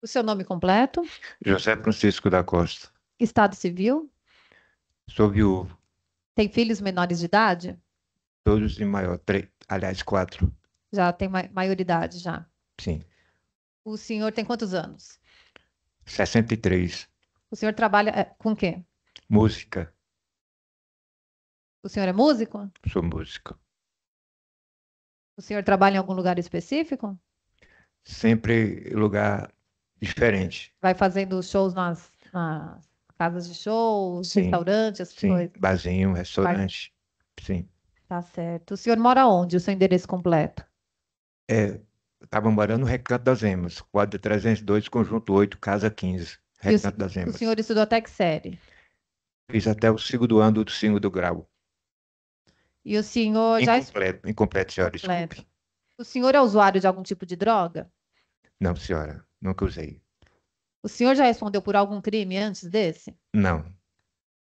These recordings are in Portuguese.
O seu nome completo, José Francisco da Costa. estado civil, Sou viúvo. tem filhos menores de idade? Todos em maior. Três, aliás, quatro. Já tem maioridade já. Sim. O senhor tem quantos anos? 63. O senhor trabalha com o quê? Música. O senhor é músico? Sou músico. O senhor trabalha em algum lugar específico? Sempre lugar diferente. Vai fazendo shows nas casas de shows, Sim. restaurantes, essas Sim. coisas? Barzinho, Bar- restaurante. Sim. Tá certo. O senhor mora onde? O seu endereço completo? Estava morando no Recanto das Emas. Quadra 302, Conjunto 8, Casa 15. E Recanto das o Emas. senhor estudou até que série? Fiz até o segundo ano do segundo grau. E o senhor já Incompleto. Incompleto, senhora, completo. desculpe. O senhor é usuário de algum tipo de droga? Não, senhora. Nunca usei. O senhor já respondeu por algum crime antes desse? Não.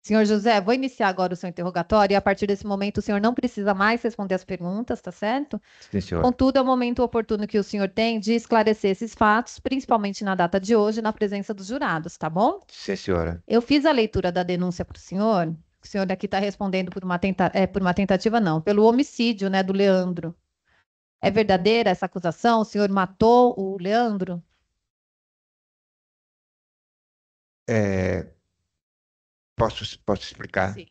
Senhor José, vou iniciar agora o seu interrogatório e a partir desse momento o senhor não precisa mais responder as perguntas, tá certo? Sim, senhora. Contudo, é o momento oportuno que o senhor tem de esclarecer esses fatos, principalmente na data de hoje, na presença dos jurados, tá bom? Sim, senhora. Eu fiz a leitura da denúncia para o senhor. O senhor aqui está respondendo por uma tentativa, não, pelo homicídio, né, do Leandro. É verdadeira essa acusação? O senhor matou o Leandro? É, posso explicar Sim,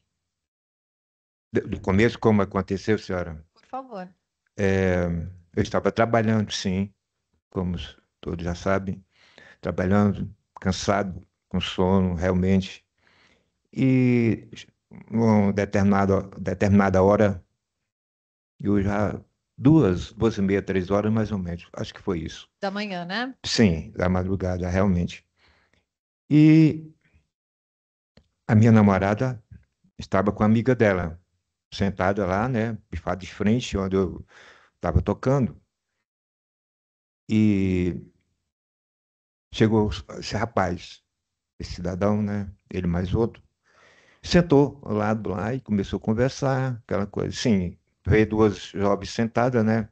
do começo como aconteceu, senhora? por favor. É, eu estava trabalhando, sim, como todos já sabem, trabalhando, cansado, com sono, realmente. E uma determinada hora, eu já, duas e meia, 3 horas mais ou menos, acho que foi isso. Da manhã, né? Sim, da madrugada, realmente. E a minha namorada estava com a amiga dela, sentada lá, né, de frente, onde eu estava tocando. E chegou esse rapaz, esse cidadão, né, ele mais outro, sentou ao lado lá e começou a conversar, aquela coisa. Sim, veio duas jovens sentadas, né?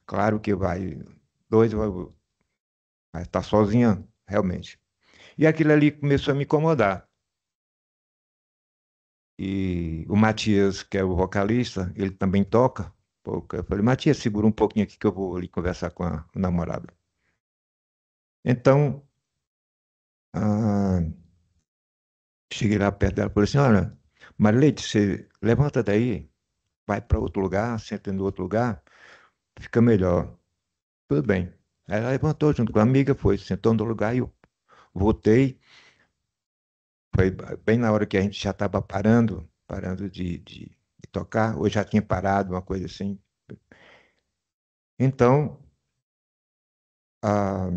Claro que vai estar sozinha, realmente. E aquilo ali começou a me incomodar. E o Matias, que é o vocalista, ele também toca. Pô, eu falei, Matias, segura um pouquinho aqui que eu vou ali conversar com a namorada. Então, ah, cheguei lá perto dela e falei assim, olha, Marileide, você levanta daí, vai para outro lugar, senta no outro lugar, fica melhor. Tudo bem. Aí ela levantou junto com a amiga, foi, sentou no lugar e eu voltei. Foi bem na hora que a gente já estava parando de tocar, ou já tinha parado, uma coisa assim. Então, ah,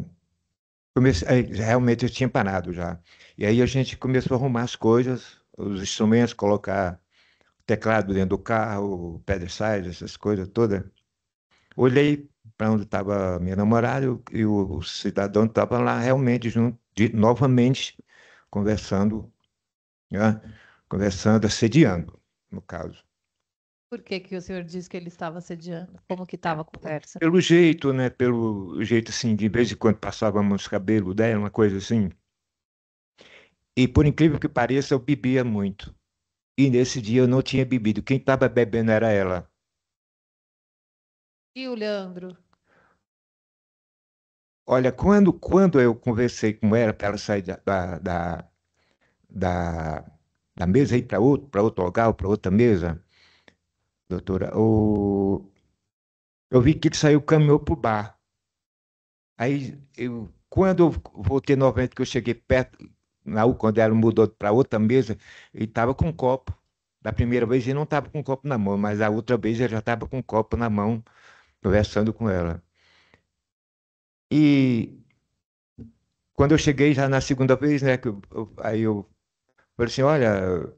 realmente eu tinha parado já. E aí a gente começou a arrumar as coisas, os instrumentos, colocar teclado dentro do carro, pedestais, essas coisas todas. Olhei para onde estava minha namorada e o cidadão estava lá realmente junto, novamente conversando, né? Conversando, assediando, no caso. Por que que o senhor disse que ele estava assediando? Como que estava a conversa? Pelo jeito, né? Pelo jeito assim, de vez em quando passava a mão nos cabelos dela, uma coisa assim. E por incrível que pareça, eu bebia muito. E nesse dia eu não tinha bebido. Quem estava bebendo era ela. E o Leandro? Olha, quando eu conversei com ela para ela sair da, da mesa e ir para outro lugar, para outra mesa, doutora, eu vi que ele saiu, caminhou para o bar. Aí, quando eu voltei novamente, que eu cheguei perto, quando ela mudou para outra mesa, ele estava com um copo. Da primeira vez ele não estava com um copo na mão, mas a outra vez ele já estava com um copo na mão, conversando com ela. E quando eu cheguei já na segunda vez, né, aí eu falei assim, olha,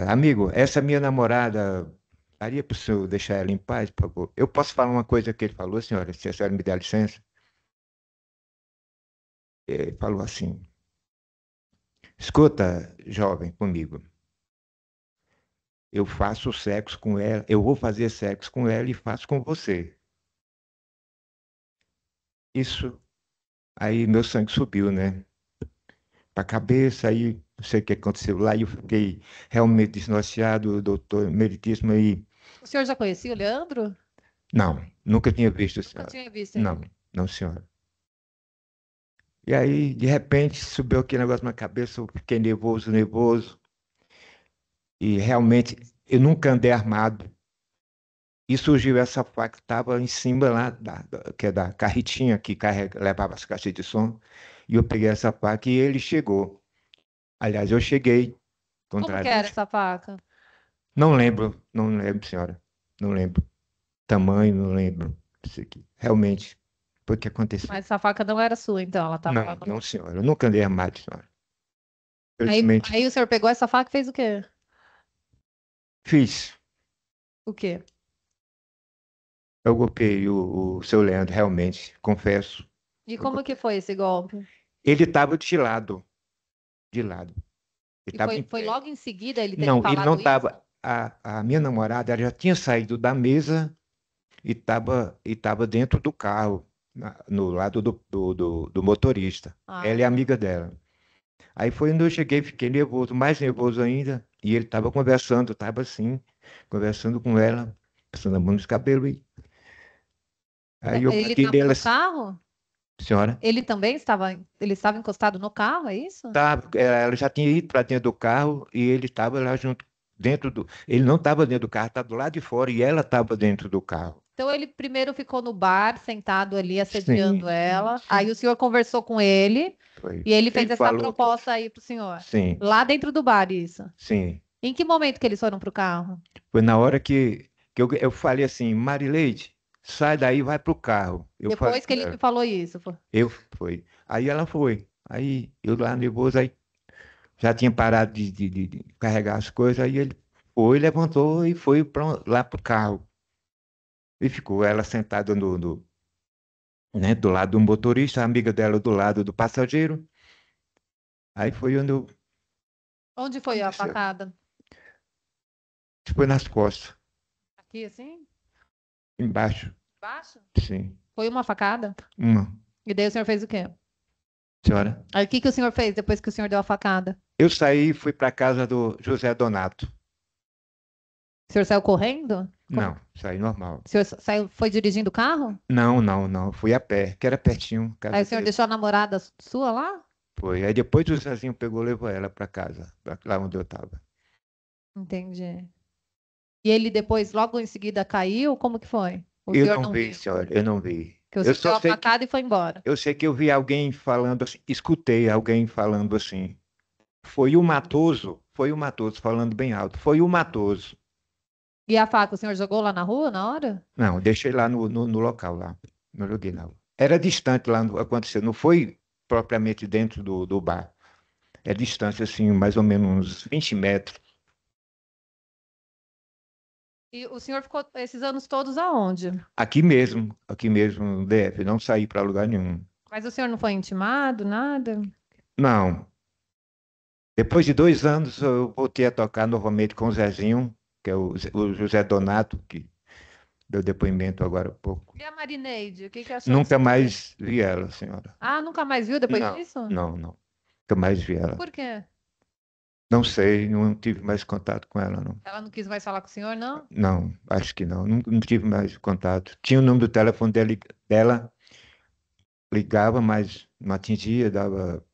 amigo, essa minha namorada, daria para o senhor deixar ela em paz, por favor? Eu posso falar uma coisa que ele falou, senhora, se a senhora me der licença? Ele falou assim, escuta, jovem, comigo. Eu faço sexo com ela, eu vou fazer sexo com ela e faço com você. Isso Aí meu sangue subiu, né? Pra cabeça, aí não sei o que aconteceu lá, e eu fiquei realmente desnorteado, doutor meritíssimo, aí. O senhor já conhecia o Leandro? Não, nunca tinha visto, Nunca senhora. tinha visto Não, ele. não, senhora. E aí, de repente, subiu aquele negócio na cabeça, eu fiquei nervoso, nervoso, e realmente eu nunca andei armado. E surgiu essa faca que estava em cima lá, que é da carretinha que levava as caixas de som, e eu peguei essa faca e ele chegou. Aliás, eu cheguei Como contra que era ele. essa faca? Não lembro, não lembro, senhora. Não lembro. Tamanho, não lembro. Isso aqui. Realmente, foi o que aconteceu. Mas essa faca não era sua, então, ela estava lá Não, no... não, senhora. Eu nunca andei armado, senhora. Aí, Felizmente, aí o senhor pegou essa faca e fez o quê? fiz. O quê? Eu golpeei o seu Leandro, realmente, confesso. E Eu como que golpeei. foi esse golpe? Ele estava de lado, de lado. Ele E estava em foi pé. logo em seguida ele ter te Não, ele não falado isso? estava. A minha namorada ela já tinha saído da mesa e tava dentro do carro, no lado do motorista. Ah, Ela é tá. amiga dela. Aí foi quando eu cheguei, fiquei nervoso, mais nervoso ainda. E ele estava conversando, estava assim, conversando com ela, passando a mão nos cabelos. Aí eu Ele bati estava nela, no carro? senhora. Ele também estava, ele estava encostado no carro, é isso? Tá, ela já tinha ido para dentro do carro e ele estava lá junto, dentro do. Ele não estava dentro do carro, estava do lado de fora e ela estava dentro do carro. Então ele primeiro ficou no bar, sentado ali, assediando Sim, ela. Aí sim, o senhor conversou com ele foi. e ele Ele fez essa falou, proposta aí pro senhor. sim, Lá dentro do bar, isso. sim. Em que momento que eles foram pro carro? Foi na hora que eu falei assim, Marileide, sai daí, e vai pro carro. Eu falei Depois que com ele te ela. falou isso. Eu fui. Aí ela foi. Aí eu lá nervoso, aí já tinha parado de carregar as coisas, aí ele foi, levantou e foi lá pro carro. E ficou ela sentada né, do lado do motorista, a amiga dela do lado do passageiro. Aí foi onde eu Onde foi a aconteceu. facada? Foi nas costas, Aqui, assim? embaixo, Embaixo? sim. Foi uma facada? Uma E daí o senhor fez o quê? senhora. Aí o que que o senhor fez depois que o senhor deu a facada? Eu saí e fui para casa do José Donato. O senhor saiu correndo? Não, saí normal. O senhor saiu, foi dirigindo o carro? Não, não, não. Fui a pé, que era pertinho, Aí casa o senhor dele. deixou a namorada sua lá? Foi. Aí depois o Zezinho pegou e levou ela para casa, lá onde eu estava. Entendi. E ele depois, logo em seguida, caiu? Como que foi? O Eu senhor não não vi, viu? senhora, eu não vi. Que o Eu senhor só deu a sei que facada e foi embora. eu sei que eu vi alguém falando assim, escutei alguém falando assim. Foi o Matoso falando bem alto. Foi o Matoso. E a faca, o senhor jogou lá na rua na hora? Não, deixei lá no local lá. Não joguei não. Era distante lá no, aconteceu, não foi propriamente dentro do bar. É distância assim, mais ou menos uns 20 metros. E o senhor ficou esses anos todos aonde? Aqui mesmo no DF, não saí para lugar nenhum. Mas o senhor não foi intimado, nada? Não, depois de 2 anos, eu voltei a tocar novamente com o Zezinho, que é o José Donato, que deu depoimento agora há pouco. E a Marineide, o que que achou Nunca disso tudo? mais vi ela, senhora. Ah, nunca mais viu depois Não, disso? não, não. Nunca mais vi ela. Por quê? Não sei, não tive mais contato com ela, não. Ela não quis mais falar com o senhor, não? Não, acho que não. Não tive mais contato. Tinha o número do telefone dela, ligava, mas não atingia, dava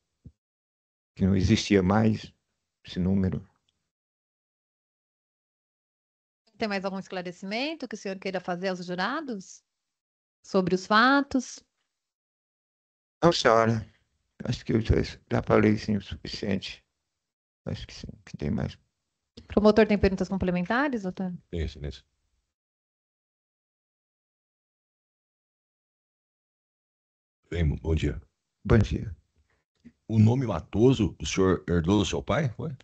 que não existia mais esse número. Tem mais algum esclarecimento que o senhor queira fazer aos jurados sobre os fatos? Não, senhora. Acho que eu já falei sim o suficiente. Acho que sim, que tem mais. O promotor tem perguntas complementares, doutor? Tem excelência. Bem, bom dia. Bom dia. O nome Matoso, o senhor herdou do seu pai? Foi?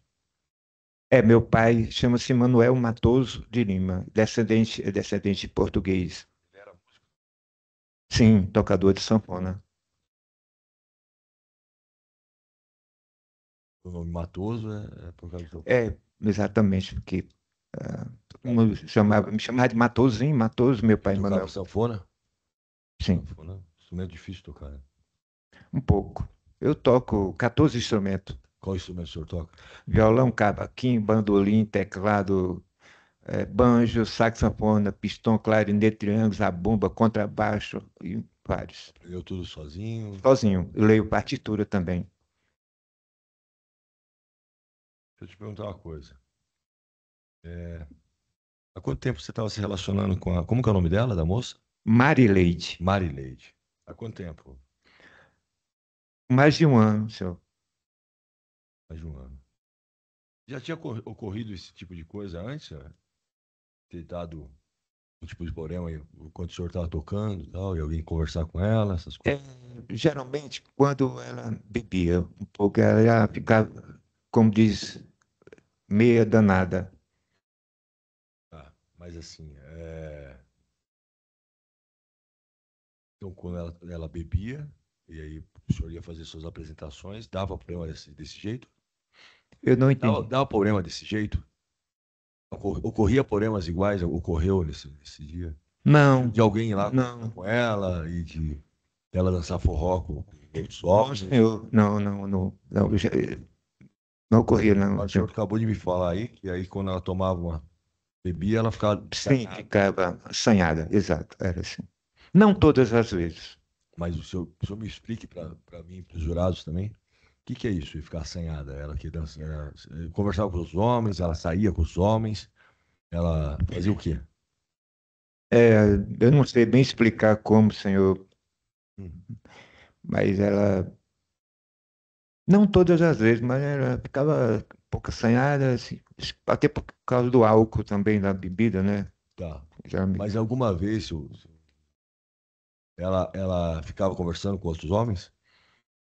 É, meu pai chama-se Manuel Matoso de Lima, descendente português. Era músico. Sim, tocador de sanfona. O nome Matoso é por causa do seu pai. É, exatamente, porque todo mundo me chamava de Matosinho, Matoso, meu pai Ele tocava Manuel. sanfona? Sim, Sanfona, instrumento difícil de tocar, né? Um pouco. Eu toco 14 instrumentos. Qual instrumento o senhor toca? Violão, cavaquinho, bandolim, teclado, banjo, saxofone, pistão, clarinete, triângulo, zabumba, contrabaixo e vários. Aprendeu tudo sozinho? Sozinho. Eu leio partitura também. Deixa eu te perguntar uma coisa. Há quanto tempo você estava se relacionando com a... Como que é o nome dela, da moça? Marileide. Marileide. Há quanto tempo? Mais de um ano, senhor. Mais de um ano. Já tinha ocorrido esse tipo de coisa antes? Ter dado um tipo de problema aí, quando o senhor estava tocando e tal, e alguém conversar com ela, essas É, coisas? geralmente, quando ela bebia um pouco, ela já ficava, como diz, meia danada. Ah, mas assim, então quando ela bebia, e aí o senhor ia fazer suas apresentações, dava problema desse jeito? Eu não Dava, entendi. dava problema desse jeito? Ocorria problemas iguais, ocorreu nesse dia? Não, De alguém ir lá conversar não. com ela e de ela dançar forró com outros Não, homens? senhor. Não, não, não. Não, não ocorria, não, O senhor senhor. acabou de me falar aí que aí quando ela tomava uma bebia, ela ficava Sim, assanhada. ficava assanhada, exato, era assim. Não todas as vezes. Mas o senhor me explique para mim e para os jurados também. O que é isso, de ficar assanhada? Ela que dança, ela conversava com os homens, ela saía com os homens, ela fazia o quê? É, eu não sei bem explicar como, senhor, Hum. mas ela, não todas as vezes, mas ela ficava um pouco assanhada, assim, até por causa do álcool também, da bebida, né? Tá. Geralmente. Mas alguma vez ela ficava conversando com outros homens?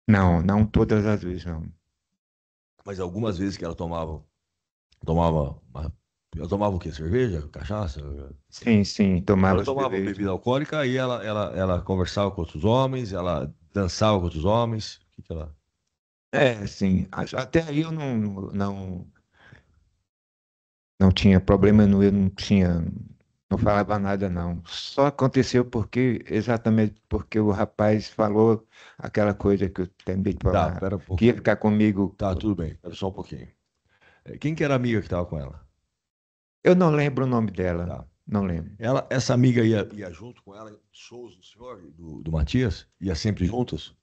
Não, não todas as vezes, não. Mas algumas vezes que ela ela tomava o quê? Cerveja? Cachaça? Sim, sim, Ela tomava tomava bebida cerveja. alcoólica, aí ela conversava com outros homens, ela dançava com outros homens. O que que ela... É, sim, até aí eu não tinha problema, eu não tinha, não falava nada, não. Só aconteceu exatamente porque o rapaz falou aquela coisa que eu tentei de Tá, falar, pera um que ia pouquinho. ficar comigo. Tá, tudo bem. Pera só um pouquinho. Quem que era a amiga que estava com ela? Eu não lembro o nome dela, Tá. não lembro. Essa amiga ia junto com ela em shows do senhor, do Matias? Ia sempre juntas?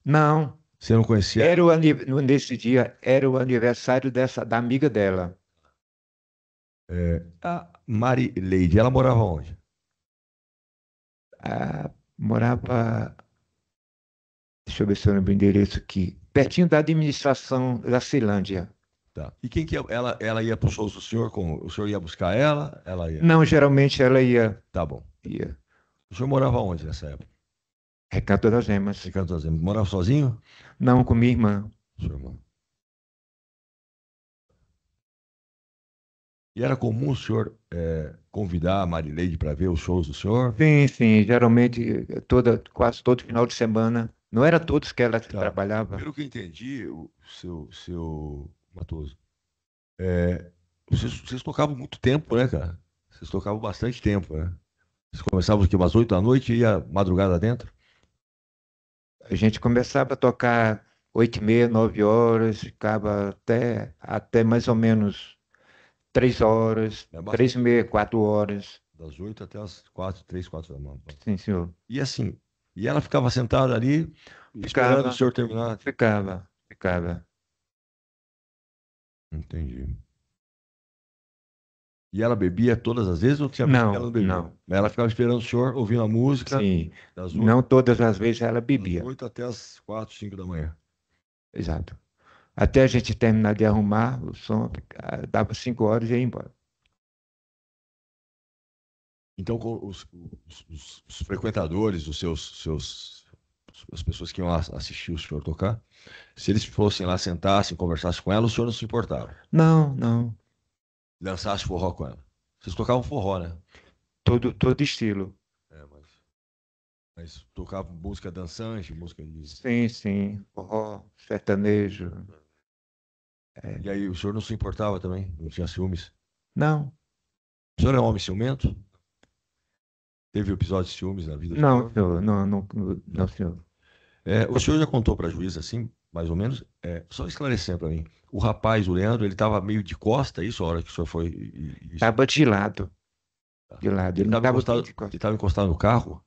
Não, Você não conhecia ela? nesse dia era o aniversário da amiga dela. A Mari Leide, ela morava onde? Ah, morava, deixa eu ver se eu lembro o endereço aqui, pertinho da administração da Ceilândia. Tá. E quem que ela ia para os shows do senhor? O senhor ia buscar ela? Ela ia. Não, geralmente ela Tá bom. ia. O senhor morava onde nessa época? Recanto das Gemas. Ricardo Azem, morava sozinho? Não, com minha irmã. Seu irmão. E era comum o senhor convidar a Marileide para ver os shows do senhor? Sim, sim, geralmente quase todo final de semana. Não era todos que ela Tá. trabalhava. Pelo que eu entendi, o seu Matoso, é, vocês tocavam muito tempo, né, cara? Vocês tocavam bastante tempo, né? Vocês começavam aqui umas 8 da noite e ia madrugada dentro? A gente começava a tocar 8h30, 9 horas, ficava até mais ou menos 3 horas, É três bastante. e meia, 4 horas. Das 8 até as 4, 3, 4 da manhã. Sim, senhor. E assim, e ela ficava sentada ali, esperando o Ficava, senhor terminar. ficava. Entendi. E ela bebia todas as vezes ou tinha vezes que ela não Não, bebia? não. Ela ficava esperando o senhor, ouvindo a música, Sim. das oito, Não todas as vezes ela das bebia. 8 até as 4, 5 da manhã. Exato. Até a gente terminar de arrumar o som, dava 5 horas e ia embora. Então, com os frequentadores, as pessoas que iam assistir o senhor tocar, se eles fossem lá, sentassem, conversassem com ela, o senhor não se importava. Não, não. Dançasse forró com ela. Vocês tocavam forró, né? Todo estilo. É, mas tocavam música dançante, música de... Sim, sim. Forró, sertanejo. E aí o senhor não se importava também? Não tinha ciúmes? Não, O senhor é um homem ciumento? Teve episódio de ciúmes na vida do não, senhor? senhor. Não, não, não, Não. senhor. O senhor já contou para a juíza, assim, mais ou menos? Só esclarecendo para mim. O rapaz, o Leandro, ele estava meio de costa, isso, a hora que o senhor foi. Estava de lado, Tá. de lado. Ele Ele não estava estava bem encostado, de ele costas. estava encostado no carro?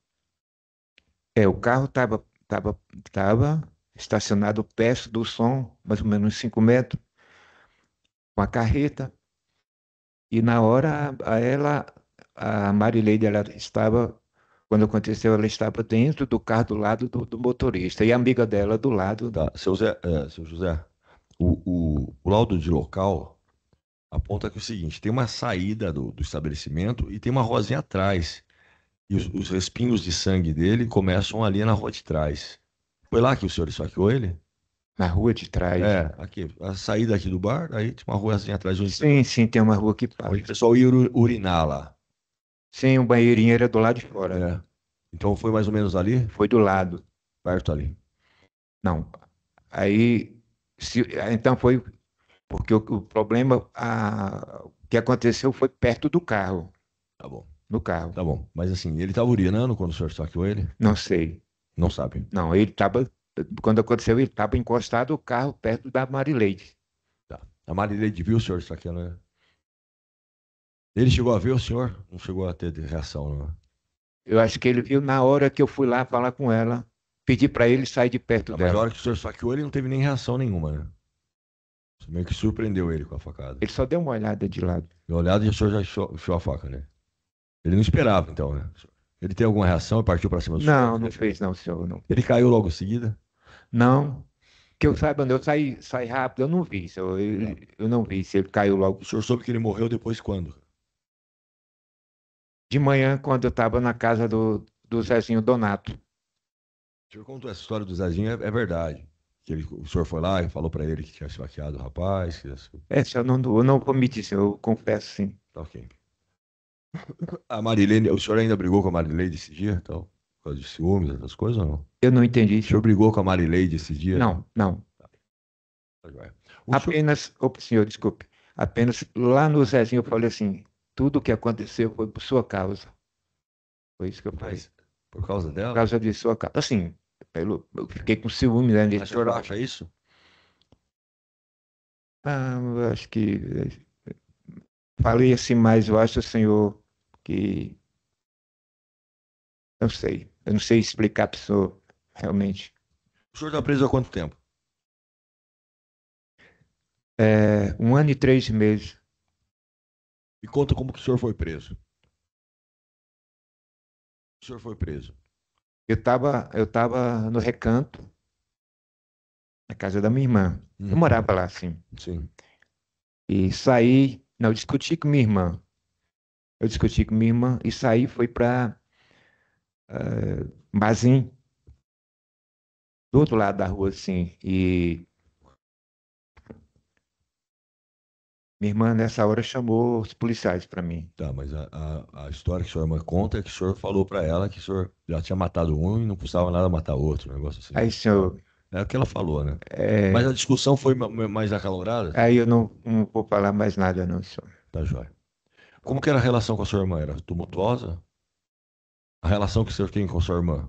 O carro estava estacionado perto do som, mais ou menos uns 5 metros, com a carreta. E na hora, a Marileide, ela estava, quando aconteceu, ela estava dentro do carro do lado do motorista. E a amiga dela do lado. Tá. Seu José, o laudo de local aponta que é o seguinte: tem uma saída do estabelecimento e tem uma ruazinha atrás. E os respingos de sangue dele começam ali na rua de trás. Foi lá que o senhor esfaqueou ele? Na rua de trás. Aqui. A saída aqui do bar, aí tinha uma ruazinha atrás onde Sim, sim, tem uma rua que onde o passa. pessoal ia urinar lá. Sim, o banheirinho era do lado de fora. É. Então foi mais ou menos ali, Foi do lado. perto ali. Não. Aí, então foi porque o problema, o que aconteceu foi perto do carro, Tá bom. no carro. Tá bom. Mas assim, ele estava urinando quando o senhor esfaqueou ele? Não sei. Não sabe. Não, quando aconteceu, ele estava encostado o carro perto da Marileide. Tá. A Marileide viu o senhor esfaqueando, né? Ele chegou a ver o senhor? Não chegou a ter reação, não. Eu acho que ele viu na hora que eu fui lá falar com ela, pedir para ele sair de perto Mas a dela. hora que o senhor esfaqueou, ele não teve nem reação nenhuma, né? Você meio que surpreendeu ele com a facada. Ele só deu uma olhada de lado. Deu uma olhada e o senhor já enfiou a faca, né? Ele não esperava, então, né? Ele teve alguma reação e partiu para cima do senhor? Não, não fez não, senhor, não. Ele caiu logo em seguida? Não, que eu saiba, eu saí rápido, eu não vi, senhor, eu não vi se ele caiu logo. O senhor soube que ele morreu depois quando? De manhã, quando eu estava na casa do Zezinho Donato. O senhor contou essa história do Zezinho, é verdade. O senhor foi lá e falou para ele que tinha esfaqueado o rapaz. Senhor, eu não vou mentir, senhor, eu confesso sim. Tá ok. A Marilene, o senhor ainda brigou com a Marileide esse dia, então? Por causa de ciúmes, essas coisas ou não? Eu não entendi, O senhor senhor. brigou com a Marileide esse dia? Não, não. Tá joia. O senhor... Apenas, senhor, desculpe. Apenas lá no Zezinho eu falei assim, tudo o que aconteceu foi por sua causa. Foi isso que eu falei. Mas, por causa Por dela? causa de sua causa. Assim, eu fiquei com ciúme, né? Mas o senhor acha isso? Eu acho que falei assim, mas eu acho, senhor, que eu não sei explicar para o senhor realmente. O senhor está preso há quanto tempo? 1 ano e 3 meses. Me conta como que o senhor foi preso. O senhor foi preso. Eu tava no Recanto, na casa da minha irmã. Eu morava lá, sim. Sim. E saí, não, eu discuti com minha irmã. Eu discuti com minha irmã e saí, foi para Bazin, do outro lado da rua, assim. E minha irmã, nessa hora, chamou os policiais para mim. Tá, mas a história que a sua irmã conta é que o senhor falou para ela que o senhor já tinha matado um e não custava nada matar outro, um negócio assim. Aí, senhor, É o que ela falou, né? Mas a discussão foi mais acalorada? aí eu não vou falar mais nada, não, senhor. Tá joia. Como que era a relação com a sua irmã? Era tumultuosa? A relação que o senhor tem com a sua irmã?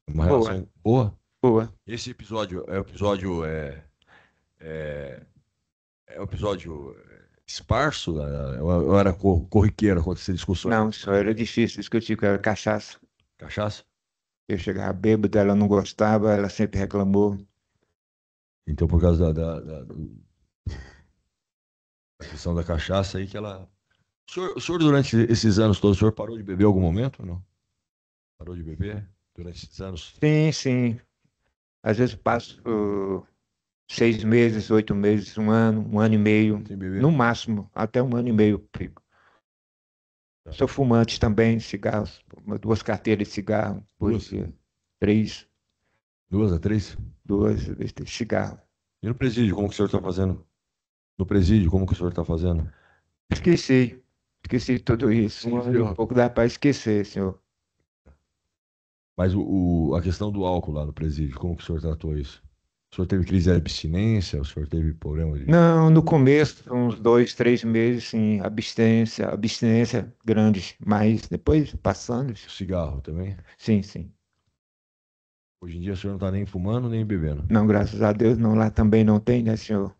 Uma Boa, relação boa? boa. Esse episódio é um episódio é, é um episódio esparso? Ou era corriqueiro acontecer discussões? Não, senhor, era difícil discutir com ela, cachaça. Cachaça? Eu chegava bêbado, ela não gostava, ela sempre reclamou. Então, por causa da questão da cachaça aí que ela. O senhor, durante esses anos todos, o senhor parou de beber em algum momento ou não? Parou de beber durante esses anos? Sim, sim. Às vezes passo 6 meses, 8 meses, 1 ano e meio, Sem beber? no máximo, até 1 ano e meio. Fico. Tá. Sou fumante também, cigarros, 2 carteiras de cigarro por Duas? dia. 3, 2 a 3? 2 de cigarro. E no presídio, como que o senhor está fazendo? No presídio, como que o senhor está fazendo? Esqueci tudo isso. Um pouco dá para esquecer, senhor. Mas a questão do álcool lá no presídio, como que o senhor tratou isso? O senhor teve crise de abstinência? O senhor teve problema de Não, no começo, uns 2, 3 meses, sim, abstinência grande, mas depois passando, cigarro também? sim, sim. Hoje em dia o senhor não está nem fumando, nem bebendo. Não, graças a Deus, não. Lá também não tem, né, senhor?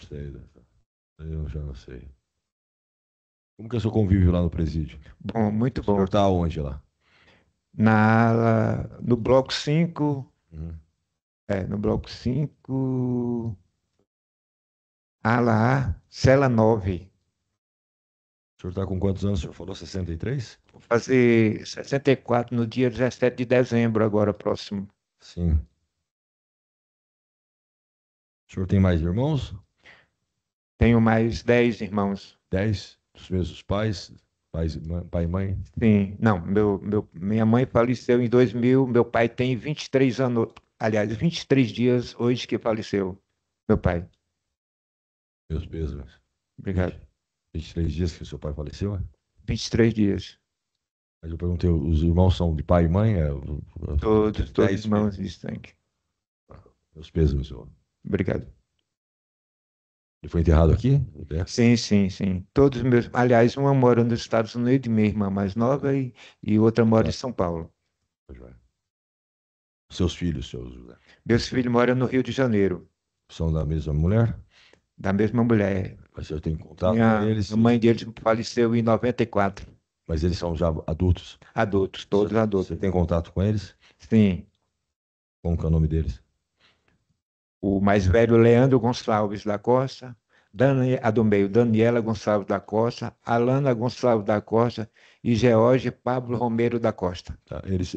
Sei, eu já não sei. Como que é o seu convívio lá no presídio? Bom, muito O senhor bom. está onde lá? No bloco 5, Uhum. no bloco 5, ala A, cela 9. O senhor está com quantos anos? O senhor falou 63? Vou fazer 64 no dia 17 de dezembro, agora próximo. Sim. O senhor tem mais irmãos? Tenho mais 10 irmãos. 10 dos mesmos pais? Pai e mãe? Sim, não, minha mãe faleceu em 2000, meu pai tem 23 anos, aliás, 23 dias hoje que faleceu, meu pai. Meus pêsames. Obrigado. 23 dias que o seu pai faleceu? 23 dias. Mas eu perguntei, os irmãos são de pai e mãe? Todos 10 irmãos de sangue. Meus pêsames, senhor. Obrigado. Ele foi enterrado aqui? Sim, sim, sim. Todos meus, aliás, uma mora nos Estados Unidos, minha irmã mais nova, e outra mora em São Paulo. Seus filhos, seus José, Meus filhos moram no Rio de Janeiro, são da mesma mulher? da mesma mulher. Mas eu tenho contato com eles? A mãe deles faleceu em 94. Mas eles são já adultos? Adultos, todos adultos. Você tem contato com eles? Sim. Como que é o nome deles? O mais velho, Leandro Gonçalves da Costa, a do meio, Daniela Gonçalves da Costa, Alana Gonçalves da Costa e George Pablo Romero da Costa. Tá, eles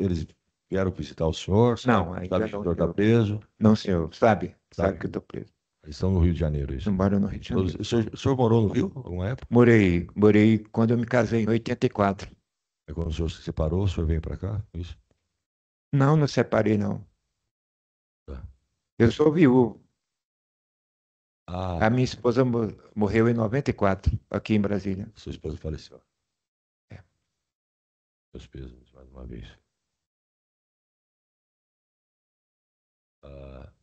vieram visitar o senhor? Não, sabe ainda que o não, senhor está senhor. preso? Não, senhor. Sabe Sabe. que eu estou preso. Eles estão no Rio de Janeiro, isso? Não moro no Rio de Janeiro. O senhor morou no Rio alguma época? Morei quando eu me casei, em 84. É quando o senhor se separou, o senhor veio para cá? Isso? Não, não separei, não. Tá. Eu sou viúvo. Ah, A minha esposa morreu em 94, aqui em Brasília. sua esposa faleceu. É. Meus pêsames, mais uma vez.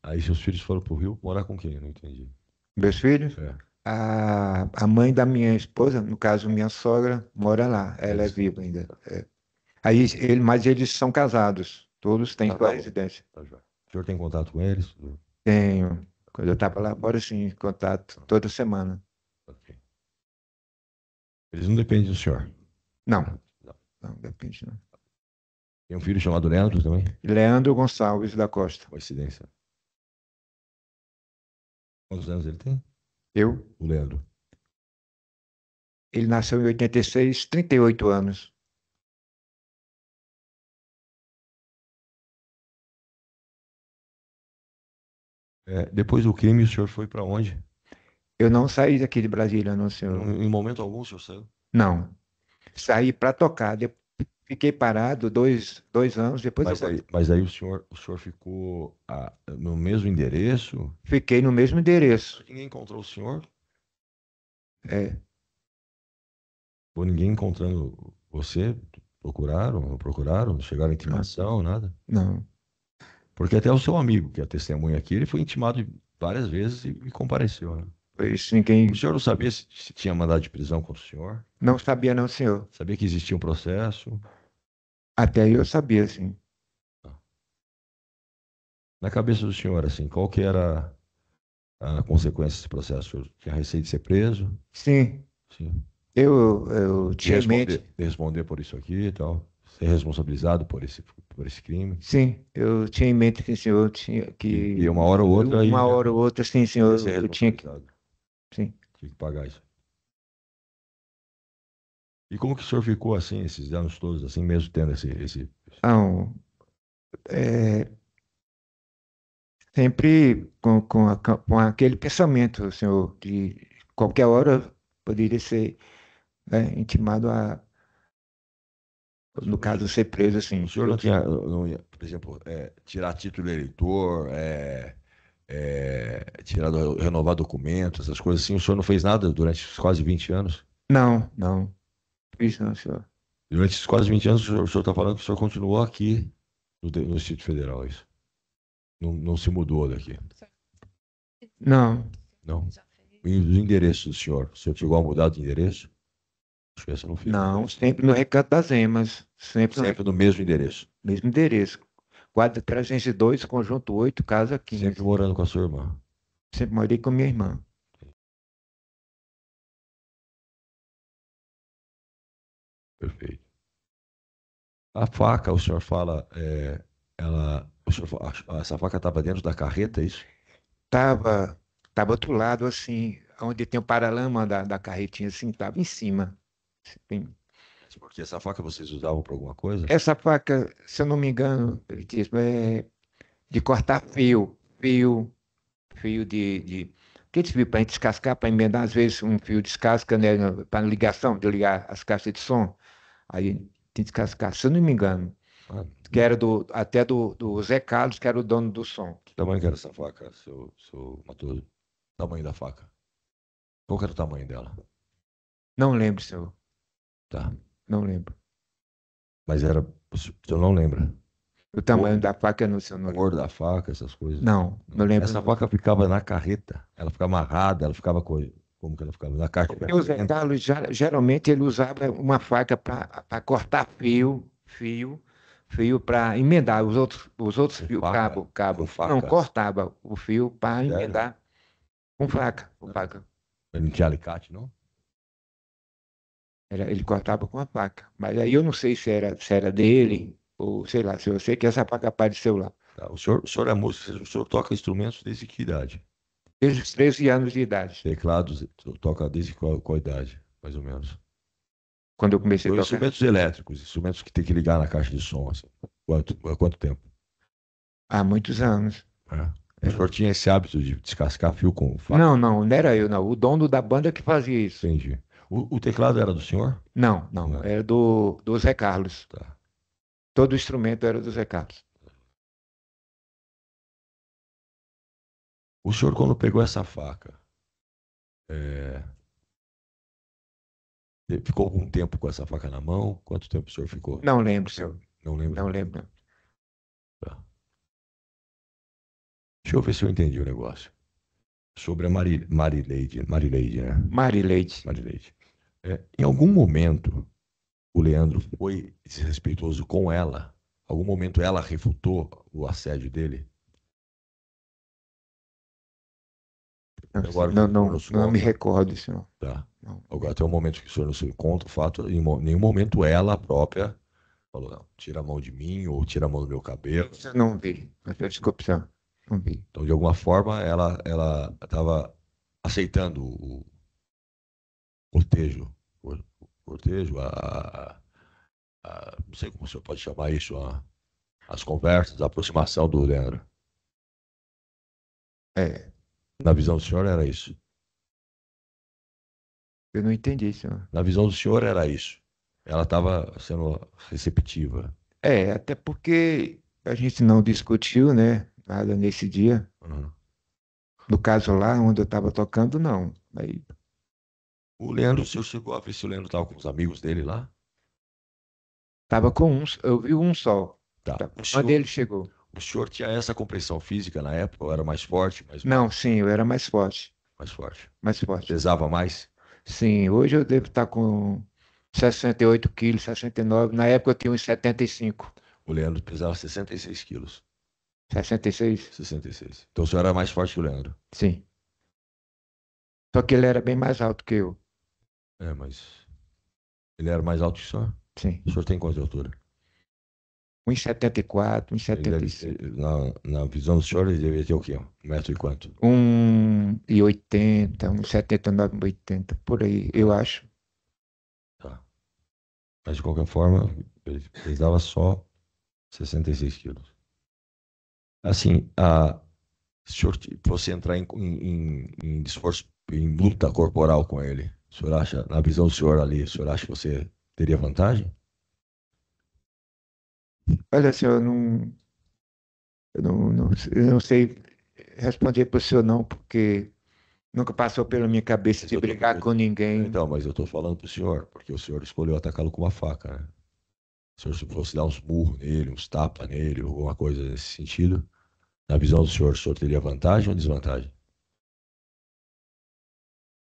Aí seus filhos foram pro Rio morar com quem? Eu não entendi. Meus filhos? É. A mãe da minha esposa, no caso, minha sogra, mora lá. Ela é viva ainda. É. Mas eles são casados. Todos têm sua residência. Tá, já. O senhor tem contato com eles? Tenho. Quando eu estava lá fora, sim, contato toda semana. Ok. Eles não dependem do senhor? Não, depende não. Tem um filho chamado Leandro também? Leandro Gonçalves da Costa. Coincidência. Quantos anos ele tem? Eu? O Leandro. Ele nasceu em 86, 38 anos. Depois do crime, o senhor foi para onde? Eu não saí daqui de Brasília, não, senhor. Em momento algum, o senhor saiu? Não. Saí para tocar. Fiquei parado dois anos, depois Mas aí o senhor ficou no mesmo endereço? fiquei no mesmo endereço. Ninguém encontrou o senhor? É. Ou ninguém encontrando você? Procuraram? Chegaram a intimação, nada? Não. Porque até o seu amigo, que é testemunha aqui, ele foi intimado várias vezes e compareceu, né? Pois ninguém. O senhor não sabia se tinha mandado de prisão contra o senhor? Não sabia, não, senhor. Sabia que existia um processo? Até aí eu sabia, sim. Na cabeça do senhor, assim, qual que era a consequência desse processo? O senhor tinha receio de ser preso? Sim. Sim. Eu tinha em mente. De responder por isso aqui e tal? Ser responsabilizado por esse crime? Sim, eu tinha em mente que o senhor tinha que. E uma hora ou outra. Uma hora ou outra, sim, senhor. Ser Eu tinha que. responsabilizado. Sim. Tinha que pagar isso. E como que o senhor ficou assim, esses anos todos, assim, mesmo tendo esse... Não, sempre com aquele pensamento, senhor, de qualquer hora poderia ser intimado no caso, ser preso, assim. O senhor não ia, por exemplo, tirar título de eleitor, renovar documentos, essas coisas assim, o senhor não fez nada durante os quase 20 anos? Não. Fiz não, senhor. Durante esses quase 20 anos, o senhor está falando que o senhor continuou aqui no Distrito Federal, é isso? Não se mudou daqui? Não. Não. E os endereços do senhor? O senhor chegou a mudar de endereço? Acho que essa não fiz. Não, sempre no Recanto das Emas. Sempre no mesmo endereço. mesmo endereço. quadra 302, conjunto 8, casa 15. Sempre morando com a sua irmã. Sempre morei com minha irmã. Perfeito. A faca, o senhor fala, essa faca estava dentro da carreta, é isso? Tava outro lado, assim, onde tem o paralama da carretinha, assim, tava em cima. Assim. Porque essa faca vocês usavam para alguma coisa? Essa faca, se eu não me engano, ele disse, é de cortar fio aqueles fios para gente descascar, para emendar, às vezes um fio descasca, né, para ligação, de ligar as caixas de som. Aí tem que descascar, se eu não me engano, Ah, que era até do Zé Carlos, que era o dono do som. que tamanho que era essa faca, seu Matoso? Tamanho da faca. Qual que era o tamanho dela? Não lembro, senhor. Tá. Não lembro. Mas era, o senhor não lembra? O tamanho da faca, não, senhor, A não cor lembro. da faca, essas coisas. Não lembro. Essa faca ficava na carreta. Ela ficava amarrada, ela ficava como que ela ficava? Na caixa. Porque o Zé Carlos, geralmente, ele usava uma faca para cortar fio para emendar os outros Com fios, faca? cabo. Com faca? Não, cortava o fio para Sério? emendar com faca. Ele não tinha alicate, não? Ele cortava com a faca. Mas aí eu não sei se era dele, ou sei lá, se eu sei que essa faca apareceu lá. Tá. O senhor é músico, o senhor toca instrumentos desde que idade? Desde os 13 anos de idade, Teclados, o senhor toca desde qual idade, mais ou menos? quando eu comecei a São tocar. instrumentos elétricos, instrumentos que tem que ligar na caixa de som, assim. Há quanto tempo? Há muitos anos. O senhor tinha esse hábito de descascar fio com faca? Não era eu, não. O dono da banda que fazia isso. Entendi. O teclado era do senhor? Não. Era do Zé Carlos. Tá. Todo o instrumento era do Zé Carlos. O senhor, quando pegou essa faca, é, ficou algum tempo com essa faca na mão? Quanto tempo o senhor ficou? Não lembro, senhor. Não lembro. Não lembro, não. Tá. Deixa eu ver se eu entendi o negócio. Sobre a Marileide, né? Marileide. Marileide. Em algum momento, o Leandro foi desrespeitoso com ela? Algum momento ela refutou o assédio dele? Agora que o senhor nos Não me conta. recordo, senhor. Tá. Não. Agora tem um momento que o senhor nos conta o fato, em nenhum momento ela própria falou, não, tira a mão de mim ou tira a mão do meu cabelo. Isso eu não vi. Desculpe, senhor. Não vi. Então, de alguma forma, ela estava aceitando o cortejo, cortejo, não sei como o senhor pode chamar isso, as conversas, a aproximação do Leandro. É, Na visão do senhor era isso. eu não entendi, senhor. Na visão do senhor era isso. Ela estava sendo receptiva. Até porque a gente não discutiu, né? Nada nesse dia. Uhum. No caso lá, onde eu estava tocando, não. Aí, O Leandro, o senhor chegou a ver se o Leandro estava com os amigos dele lá? tava com uns, eu vi um só. Tá. Quando ele chegou. O senhor tinha essa compreensão física na época? Ou era mais forte? Não, sim, eu era mais forte. Mais forte. Mais forte. Pesava mais? Sim, hoje eu devo estar com 68 quilos, 69. Na época eu tinha uns 75. O Leandro pesava 66 quilos. 66? 66. Então o senhor era mais forte que o Leandro. Sim. Só que ele era bem mais alto que eu. Mas ele era mais alto que o senhor? Sim. O senhor tem quanto de altura? 1,74, Ele deve 1,75. ter- na visão do senhor, ele deveria ter o quê? 1 metro e quanto? 1,80, 1,79, 1,80, por aí, eu acho. Tá. Mas de qualquer forma, ele pesava só 66 quilos. Assim, você entrar em esforço, em luta corporal com ele, o senhor acha, na visão do senhor ali, o senhor acha que você teria vantagem? Olha, senhor, eu não sei responder para o senhor não, porque nunca passou pela minha cabeça de brigar com ninguém. Então, mas eu estou falando para o senhor, porque o senhor escolheu atacá-lo com uma faca, né? Se o senhor fosse dar uns murros nele, uns tapas nele, alguma coisa nesse sentido, na visão do senhor, o senhor teria vantagem ou desvantagem?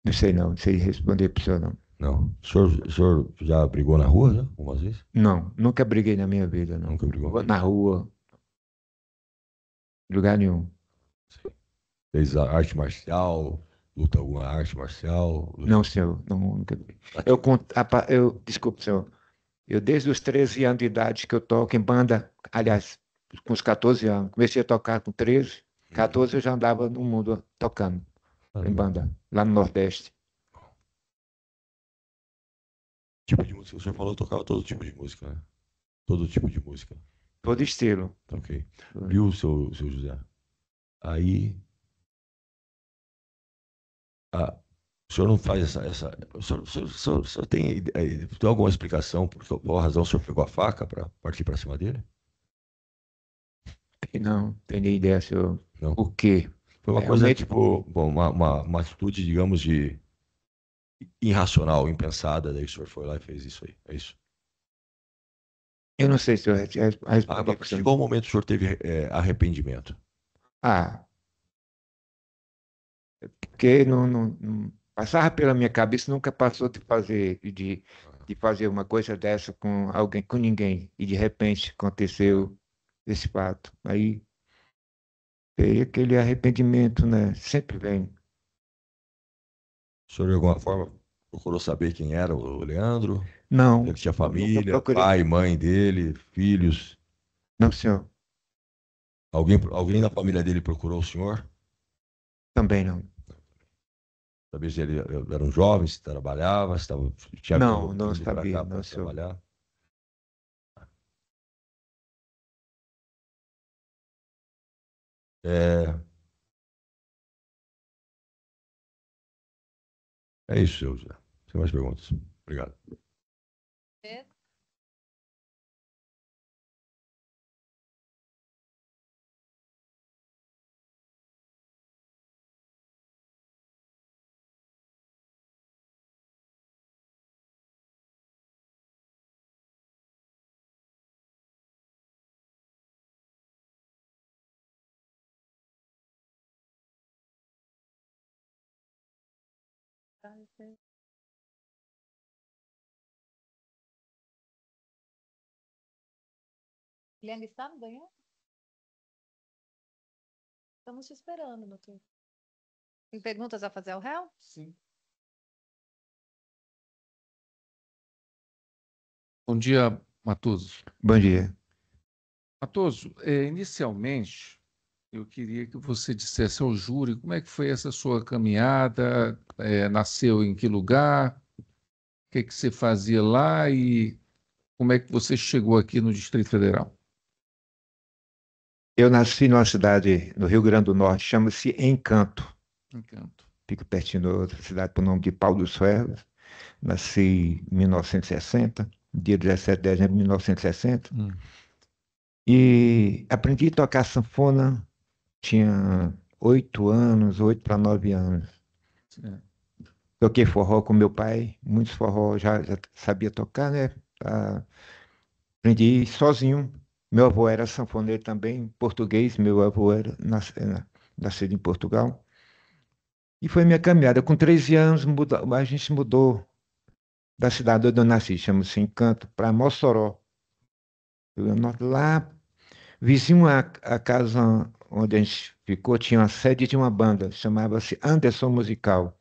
Não sei responder para o senhor não. Não. O senhor já brigou na rua, né? Algumas vezes? Não, nunca briguei na minha vida, não. Nunca brigou. Na rua. Lugar nenhum. Fez a arte marcial, luta alguma arte marcial? Não, senhor. Não, nunca vi. Desculpe, senhor. Eu, desde os 13 anos de idade que eu toco em banda, aliás, com os 14 anos, comecei a tocar com 13, 14 eu já andava no mundo tocando em banda, lá no Nordeste. Tipo de música, o senhor falou que tocava todo tipo de música, né? Todo tipo de música. Todo estilo. Tá ok. Viu, seu José? Aí, o senhor não faz o senhor tem alguma explicação por qual razão o senhor pegou a faca para partir para cima dele? Não, tenho nem ideia, senhor. Não. O quê? Foi uma coisa Realmente, tipo, bom, uma atitude, digamos, de irracional, impensada, daí o senhor foi lá e fez isso aí, é isso? eu não sei se eu respondi. Mas chegou um momento que o senhor teve arrependimento. Ah, porque passava pela minha cabeça, nunca passou de fazer uma coisa dessa com alguém, com ninguém. E de repente aconteceu esse fato. Aí veio aquele arrependimento, né? Sempre vem. O senhor, de alguma forma, procurou saber quem era o Leandro? Não, Ele tinha nunca família, procurei. pai, mãe dele, filhos. Não, senhor, Alguém da família dele procurou o senhor? também não. Saber se ele era um jovem, se trabalhava, se tinha Não, não vindo para sabia, cá não, para senhor. trabalhar. É, é isso, seu José. Sem mais perguntas. Obrigado. Ele ainda está no banheiro? Estamos te esperando, doutor. Tem perguntas a fazer ao réu? Sim. Bom dia, Matoso. Bom dia. Matoso, inicialmente, eu queria que você dissesse ao júri como é que foi essa sua caminhada, nasceu em que lugar, o que que você fazia lá e como é que você chegou aqui no Distrito Federal. Eu nasci numa cidade no Rio Grande do Norte, chama-se Encanto. Encanto. Fica pertinho de outra cidade por nome de Pau dos Ferros. Nasci em 1960, dia 17 de dezembro de 1960. E aprendi a tocar sanfona, tinha 8 anos, 8 para 9 anos. É. Toquei forró com meu pai, muitos forró já sabia tocar, né? Aprendi sozinho. Meu avô era sanfoneiro também, português, meu avô era nascido em Portugal. E foi minha caminhada. Com 13 anos, a gente mudou da cidade onde eu nasci, chama-se Encanto, para Mossoró. Lá, vizinho à casa onde a gente ficou, tinha uma sede de uma banda, chamava-se Anderson Musical.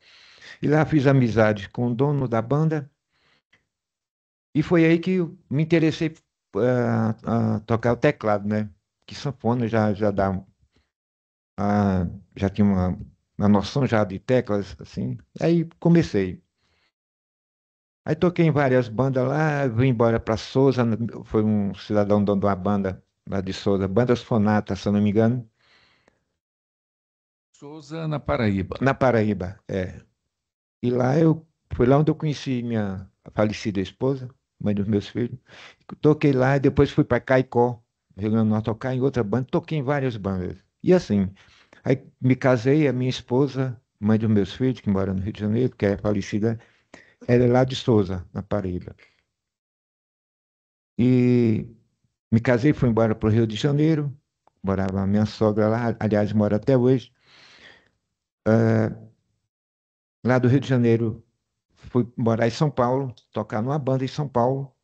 E lá fiz amizade com o dono da banda, e foi aí que eu me interessei a tocar o teclado, né? Que sanfona já dá, já tinha uma noção já de teclas, assim. Aí comecei. Aí toquei em várias bandas lá, vim embora para Souza, foi um cidadão dono de uma banda lá de Souza, Bandas Sonata, se eu não me engano, Souza, na Paraíba. na Paraíba, é. E foi lá onde eu conheci minha falecida esposa, mãe dos meus filhos. Toquei lá e depois fui para Caicó, Rio Grande do Norte, tocar em outra banda, toquei em várias bandas. E assim, aí me casei, a minha esposa, mãe dos meus filhos, que mora no Rio de Janeiro, que é falecida, ela é lá de Souza, na Paraíba. E me casei, fui embora para o Rio de Janeiro, morava a minha sogra lá, aliás, mora até hoje. Lá do Rio de Janeiro, fui morar em São Paulo, tocar numa banda em São Paulo.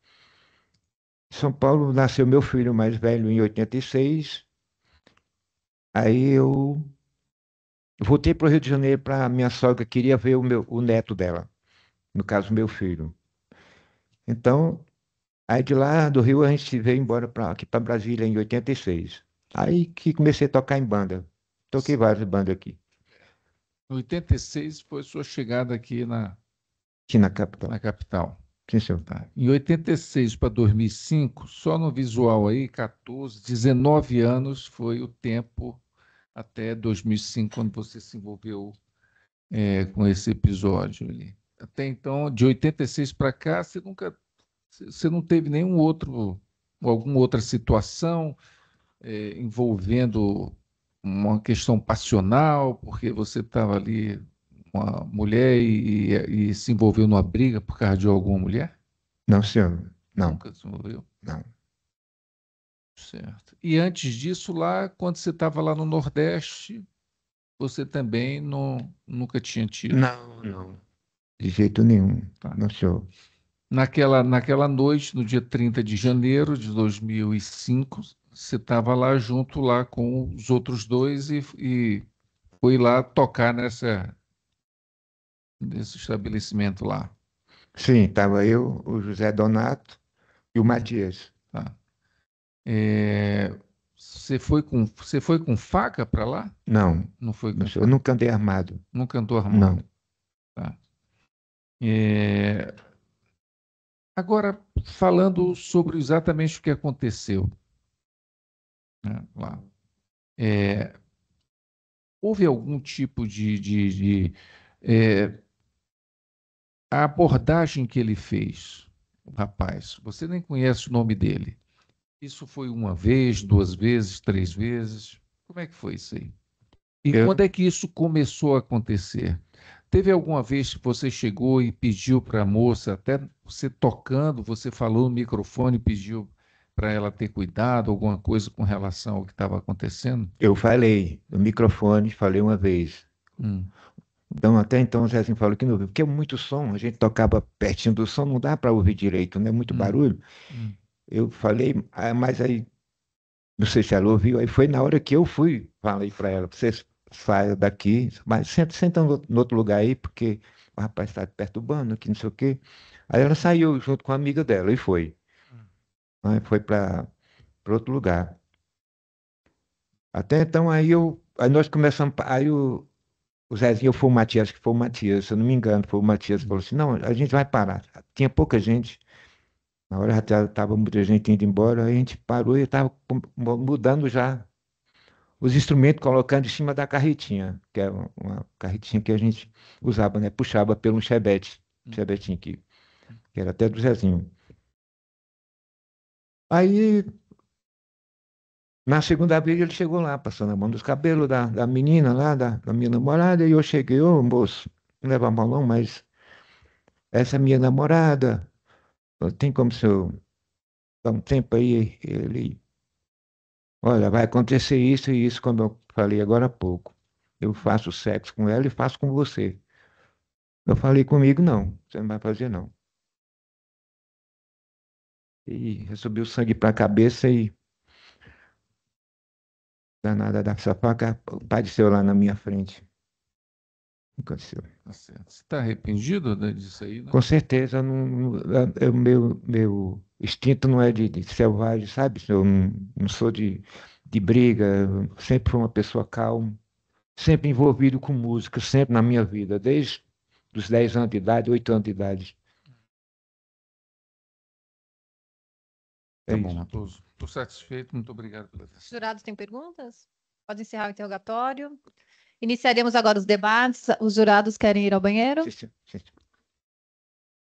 Em São Paulo nasceu meu filho mais velho em 86. Aí eu voltei para o Rio de Janeiro para minha sogra queria ver o neto dela, no caso, meu filho. Então, aí de lá do Rio a gente veio embora aqui para Brasília em 86. Aí que comecei a tocar em banda. Toquei várias bandas aqui, Em 86 foi sua chegada aqui aqui na capital. na capital. Sim, senhor. Tá. Em 86 para 2005, só no visual aí, 14, 19 anos foi o tempo até 2005, quando você se envolveu com esse episódio ali. Até então, de 86 para cá, você não teve alguma outra situação envolvendo uma questão passional, porque você estava ali com uma mulher e se envolveu numa briga por causa de alguma mulher? Não, senhor. Não, Nunca se envolveu? não. Certo. E antes disso, lá, quando você estava lá no Nordeste, você também nunca tinha tido. Não, não. De jeito nenhum. Tá. Não, senhor. Naquela noite, no dia 30 de janeiro de 2005, você estava lá junto lá com os outros dois e foi lá tocar nesse estabelecimento lá. Sim, estava eu, o José Donato e o Matias. Tá? Você foi com faca para lá? Não, Não foi com não, senhor. Eu faca? nunca andei armado. Nunca andou armado? Não. Tá. É, Agora, falando sobre exatamente o que aconteceu, né, lá. Houve algum tipo é, a abordagem que ele fez, o rapaz, você nem conhece o nome dele. Isso foi uma vez, duas vezes, três vezes? Como é que foi isso aí? E Eu, quando é que isso começou a acontecer? Teve alguma vez que você chegou e pediu para a moça, até você tocando, você falou no microfone e pediu para ela ter cuidado, alguma coisa com relação ao que estava acontecendo? eu falei no microfone, falei uma vez. Hum, Então, até então, o Zezinho falou que não ouviu, porque é muito som, a gente tocava pertinho do som, não dá para ouvir direito, né? Muito hum, barulho. hum, Eu falei, mas aí, não sei se ela ouviu, aí foi na hora que eu fui, falei para ela, você saia daqui, mas senta no outro lugar aí, porque o rapaz está perturbando, que não sei o quê. Aí ela saiu junto com a amiga dela e foi. Aí foi para outro lugar. Até então, aí nós começamos, aí o Zezinho, foi o Matias, que foi o Matias, se eu não me engano, foi o Matias que falou assim, não, a gente vai parar. Tinha pouca gente, na hora já estava muita gente indo embora, aí a gente parou e estava mudando já os instrumentos, colocando em cima da carretinha, que é uma carretinha que a gente usava, né? Puxava pelo chevette, chevetinho que era até do Zezinho. Aí, na segunda vez, ele chegou lá, passando a mão dos cabelos da menina lá, da minha namorada, e eu cheguei, ô moço, não leva mal não, mas essa é minha namorada, tem como se eu dar um tempo aí? Ele, olha, vai acontecer isso e isso, como eu falei agora há pouco. Eu faço sexo com ela e faço com você. Eu falei comigo, não, você não vai fazer não. E subiu sangue para a cabeça e danada dessa faca apareceu lá na minha frente. Aconteceu. tá certo. Você está arrependido, né, disso aí, né? Com certeza, o meu instinto não é de selvagem, sabe? Eu não sou de briga, eu sempre fui uma pessoa calma, sempre envolvido com música, sempre na minha vida, desde os 10 anos de idade, 8 anos de idade. É Tá isso. bom, Raposo. Estou satisfeito, muito obrigado pela atenção. Jurados têm perguntas? Pode encerrar o interrogatório. Iniciaremos agora os debates. Os jurados querem ir ao banheiro? Sim, sim, sim.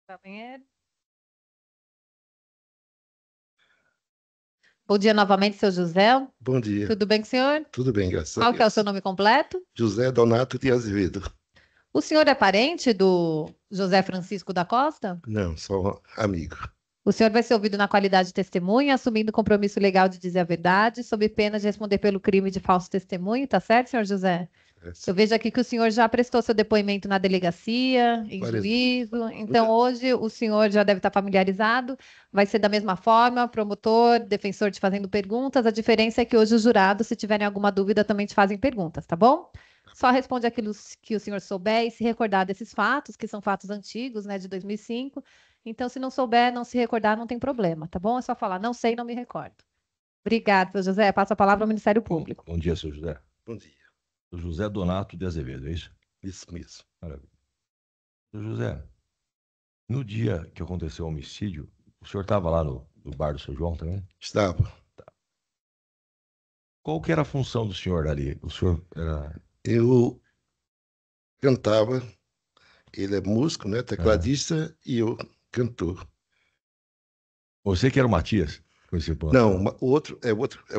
Ao banheiro. Bom dia novamente, seu José. Bom dia. Tudo bem com o senhor? Tudo bem, graças a Qual que é o Deus. seu nome completo? José Donato de Azevedo. O senhor é parente do José Francisco da Costa? Não, só amigo. O senhor vai ser ouvido na qualidade de testemunha, assumindo o compromisso legal de dizer a verdade, sob pena de responder pelo crime de falso testemunho, tá certo, senhor José? Eu vejo aqui que o senhor já prestou seu depoimento na delegacia, em Várias- juízo. Então, hoje, o senhor já deve estar familiarizado. Vai ser da mesma forma, promotor, defensor te fazendo perguntas. A diferença é que hoje os jurados, se tiverem alguma dúvida, também te fazem perguntas, tá bom? Só responde aquilo que o senhor souber e se recordar desses fatos, que são fatos antigos, né, de 2005. Então, se não souber, não se recordar, não tem problema, tá bom? É só falar, não sei, não me recordo. Obrigada, seu José. Passo a palavra ao Ministério Público. Bom dia, seu José. Bom dia. Seu José Donato de Azevedo, é isso? Isso mesmo. Maravilha. Seu José, no dia que aconteceu o homicídio, o senhor estava lá no bar do seu João também? Estava. Qual que era a função do senhor ali? O senhor era... Eu cantava, ele é músico, né? Tecladista, e eu cantor. Você que era o Matias? Com esse ponto. Não, o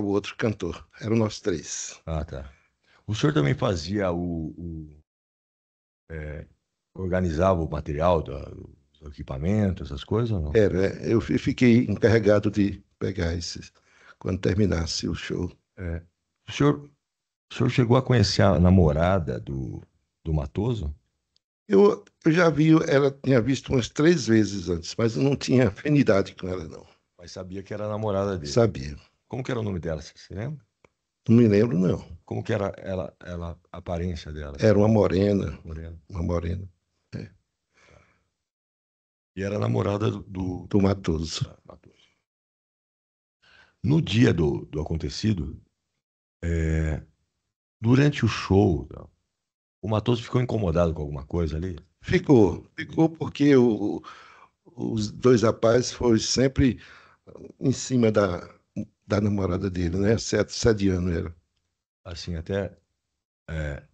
outro cantor. Eram nós três. Ah, tá. O senhor também fazia organizava o material do equipamento, essas coisas ou não? Eu fiquei encarregado de pegar esses quando terminasse o show. O senhor chegou a conhecer a namorada do Matoso? Eu já vi, ela tinha visto umas 3 vezes antes, mas eu não tinha afinidade com ela, não. Mas sabia que era a namorada dele. Sabia. Como que era o nome dela, você lembra? Não me lembro, não. Como que era a aparência dela? Era uma morena, Morena. uma morena, E era namorada do do Matoso. Matoso. No dia do acontecido, durante o show, o Matoso ficou incomodado com alguma coisa ali? Ficou porque os dois rapazes foram sempre em cima da namorada dele, né? Sediano era. Assim, até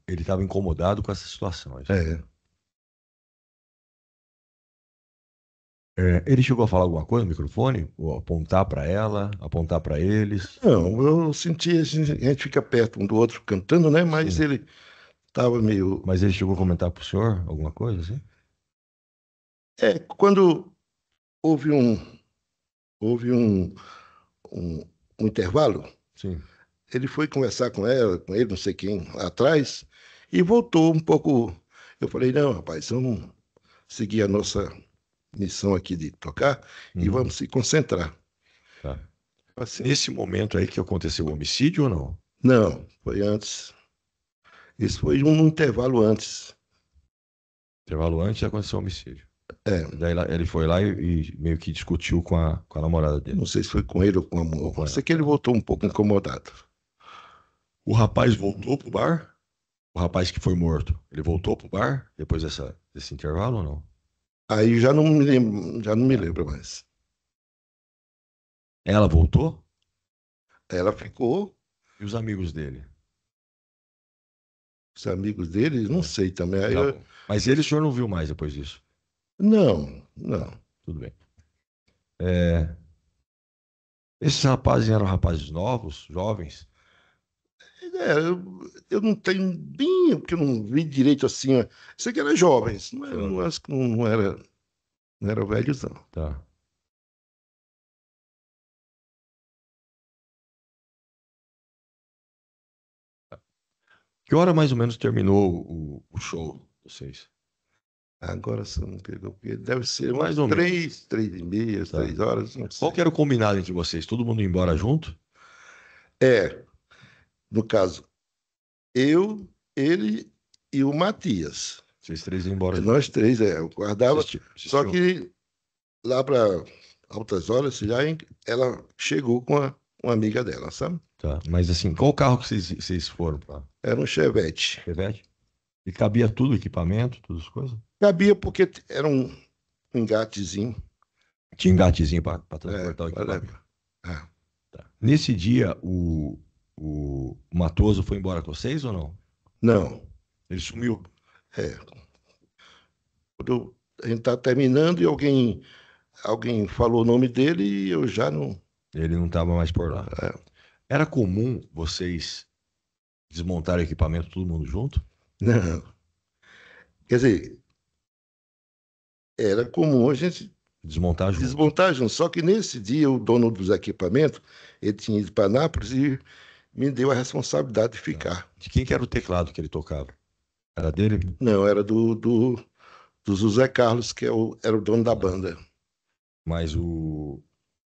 ele estava incomodado com essa situação. É. Ele chegou a falar alguma coisa no microfone? Ou apontar para ela, apontar para eles? Não, eu senti, a gente fica perto um do outro cantando, né? Mas Sim. ele estava meio. Mas ele chegou a comentar para o senhor alguma coisa assim? Quando houve um intervalo, Sim. ele foi conversar com ela, com ele, não sei quem, lá atrás, e voltou um pouco. Eu falei, não, rapaz, vamos seguir a nossa missão aqui de tocar e Uhum. vamos se concentrar. Tá. Assim, Nesse momento aí que aconteceu o homicídio ou não? não, foi antes. Isso foi um intervalo antes. Intervalo antes aconteceu o homicídio. É, Daí ele foi lá e meio que discutiu com a namorada dele. não sei se foi com ele ou com a Ou mulher. com ela. Sei que ele voltou um pouco incomodado. O rapaz voltou pro bar? O rapaz que foi morto, ele voltou pro bar depois desse intervalo ou não? Aí já não me lembro mais. Ela voltou? Ela ficou, E os amigos dele? os amigos dele, não sei também. Aí Tá bom. Mas ele o senhor não viu mais depois disso? não. Tudo bem. Esses rapazes eram rapazes novos, jovens? Eu não tenho bem, porque eu não vi direito assim. Sei que era jovens, não acho que não era velhos, não. Tá. Que hora mais ou menos terminou o show de vocês? Agora você não pegou, porque deve ser Mais umas ou menos. 3h30, Tá. 3 horas, não sei. Qual que era o combinado entre vocês? Todo mundo ia embora junto? No caso, eu, ele e o Matias. Vocês três iam embora junto. Nós três, eu guardava. Vocês Só tinham- que lá para altas horas, ela chegou com uma amiga dela, sabe? Tá. Mas assim, qual carro que vocês foram para Era um Chevette. Chevette? E cabia tudo, equipamento, todas as coisas? Cabia porque era um engatezinho. Tinha engatezinho para transportar o pra equipamento. levar. Ah, Tá. Nesse dia, o Matoso foi embora com vocês ou não? não. Ele sumiu. Quando a gente tá terminando e alguém falou o nome dele e eu já não. Ele não estava mais por lá. Era comum vocês desmontarem o equipamento todo mundo junto? Não. Quer dizer, era comum a gente Desmontar junto. desmontar junto. Só que nesse dia o dono dos equipamentos, ele tinha ido para Nápoles me deu a responsabilidade de ficar. De quem que era o teclado que ele tocava? Era dele? Não, era do José Carlos, que era o dono da banda. Mas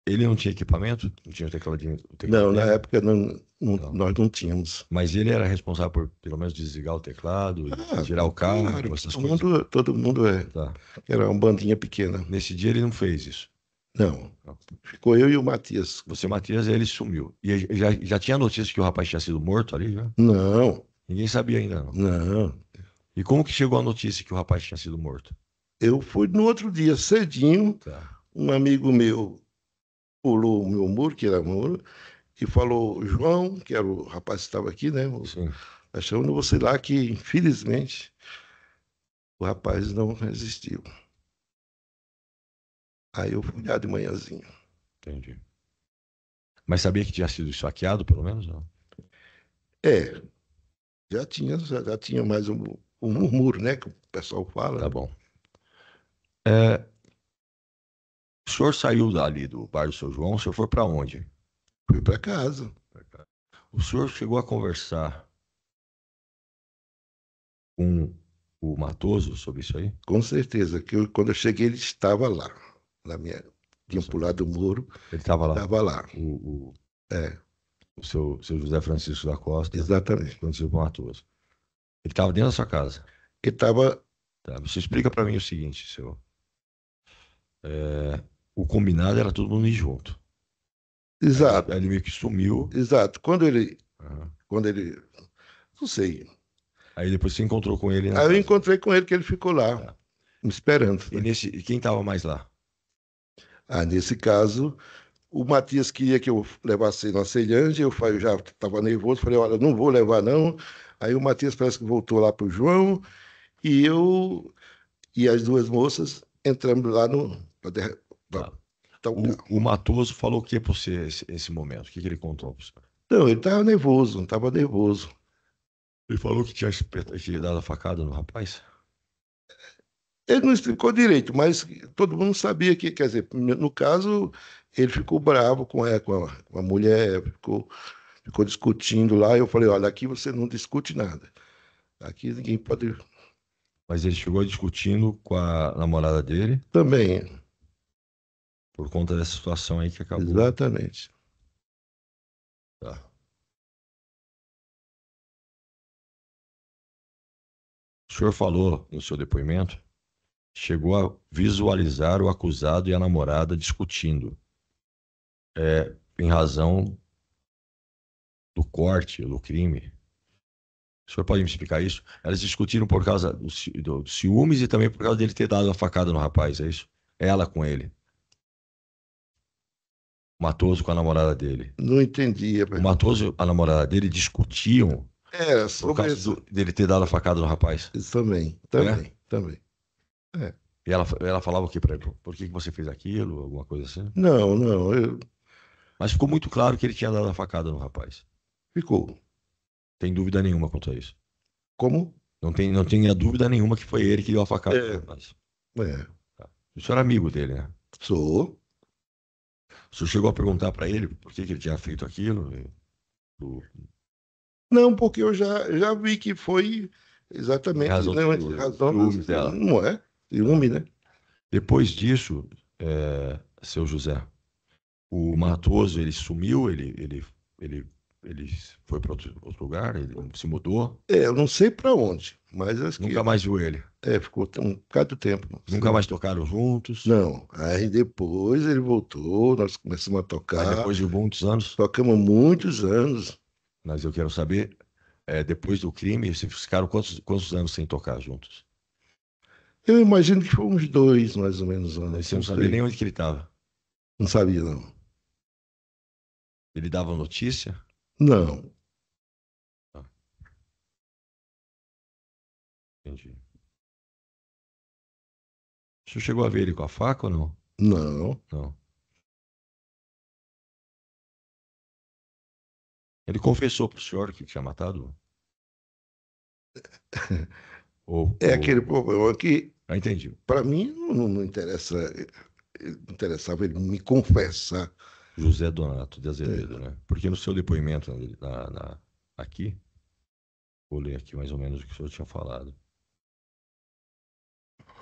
ele não tinha equipamento? Não tinha o tecladinho? Não, na época Não. nós não tínhamos. Mas ele era responsável por, pelo menos, desligar o teclado, tirar o carro, Claro, essas coisas? todo mundo Tá. era uma bandinha pequena. Nesse dia ele não fez isso. Não, Não. ficou eu e o Matias. Você, Matias, ele sumiu. E já tinha notícia que o rapaz tinha sido morto ali, já? Não, Ninguém sabia ainda, não. não. E como que chegou a notícia que o rapaz tinha sido morto? Eu fui no outro dia, cedinho, Tá. um amigo meu pulou o meu muro, que era muro, e falou, João, que era o rapaz que estava aqui, né? Sim. Achando você lá que, infelizmente, o rapaz não resistiu. Aí eu fui lá de manhãzinho. Entendi. Mas sabia que tinha sido esfaqueado, pelo menos? Não? É, já tinha mais um murmúrio, né? Que o pessoal fala. Tá bom. O senhor saiu dali do bar do seu João, o senhor foi para onde? Fui para casa. O senhor chegou a conversar com o Matoso sobre isso aí? Com certeza, que quando eu cheguei, ele estava lá. Tinha pulado o muro, Ele estava lá. estava lá. É. O seu José Francisco da Costa. Exatamente. Aconteceu com o Matoso. Ele estava dentro da sua casa. Ele estava. Tá, você explica para mim o seguinte, seu. O combinado era todo mundo ir junto. Exato, Aí ele meio que sumiu. exato. Quando ele. Aham. Não sei. Aí depois você encontrou com ele na Aí eu casa. encontrei com ele, que ele ficou lá, Tá. me esperando. E quem estava mais lá? Nesse caso, o Matias queria que eu levasse na Ceilândia, eu já estava nervoso, falei, olha, não vou levar não. Aí o Matias parece que voltou lá para o João, e eu e as duas moças entramos lá Tá. tá o carro. O Matoso falou o que para você esse momento? O que ele contou para você? Não, ele estava nervoso. Ele falou que tinha dado a facada no rapaz? Ele não explicou direito, mas todo mundo sabia que, quer dizer, no caso, ele ficou bravo com a mulher, ficou discutindo lá. Eu falei, olha, aqui você não discute nada. Aqui ninguém pode. Mas ele chegou discutindo com a namorada dele Também, por conta dessa situação aí que acabou. exatamente. Tá. O senhor falou no seu depoimento, chegou a visualizar o acusado e a namorada discutindo, em razão do corte, do crime. O senhor pode me explicar isso? Elas discutiram por causa do ciúmes e também por causa dele ter dado a facada no rapaz, é isso? Ela com ele. O Matoso com a namorada dele. Não entendia. O Matoso e a namorada dele discutiam Era por sobre causa dele ter dado a facada no rapaz. isso também. E ela falava o que para ele? Por que você fez aquilo? Alguma coisa assim? Não, Mas ficou muito claro que ele tinha dado a facada no rapaz. ficou. Tem dúvida nenhuma quanto a isso. Como? Não tinha dúvida nenhuma que foi ele que deu a facada no rapaz. O senhor era amigo dele, né? Sou. O senhor chegou a perguntar para ele por que ele tinha feito aquilo? Não, porque eu já vi que foi exatamente Razão razão dela. não é? Ciúme, né? Depois disso, seu José, o Matoso, ele sumiu, ele foi para outro lugar, ele se mudou. Eu não sei para onde, mas acho Nunca mais viu ele. ficou um bocado de tempo. Nunca mais tocaram juntos. Não, aí depois ele voltou, nós começamos a Mas tocar, depois de muitos anos. tocamos muitos anos. Mas eu quero saber, depois do crime, vocês ficaram quantos anos sem tocar juntos? Eu imagino que foi uns 2, mais ou menos, anos. Você não sabia nem onde que ele estava. Não sabia, não. Ele dava notícia? Não, Entendi. O senhor chegou a ver ele com a faca ou não? não. Não. Ele confessou para o senhor que tinha matado? Aquele problema que, Entendi. para mim, não interessava ele me confessar. José Donato de Azevedo, né? Porque no seu depoimento aqui, vou ler aqui mais ou menos o que o senhor tinha falado.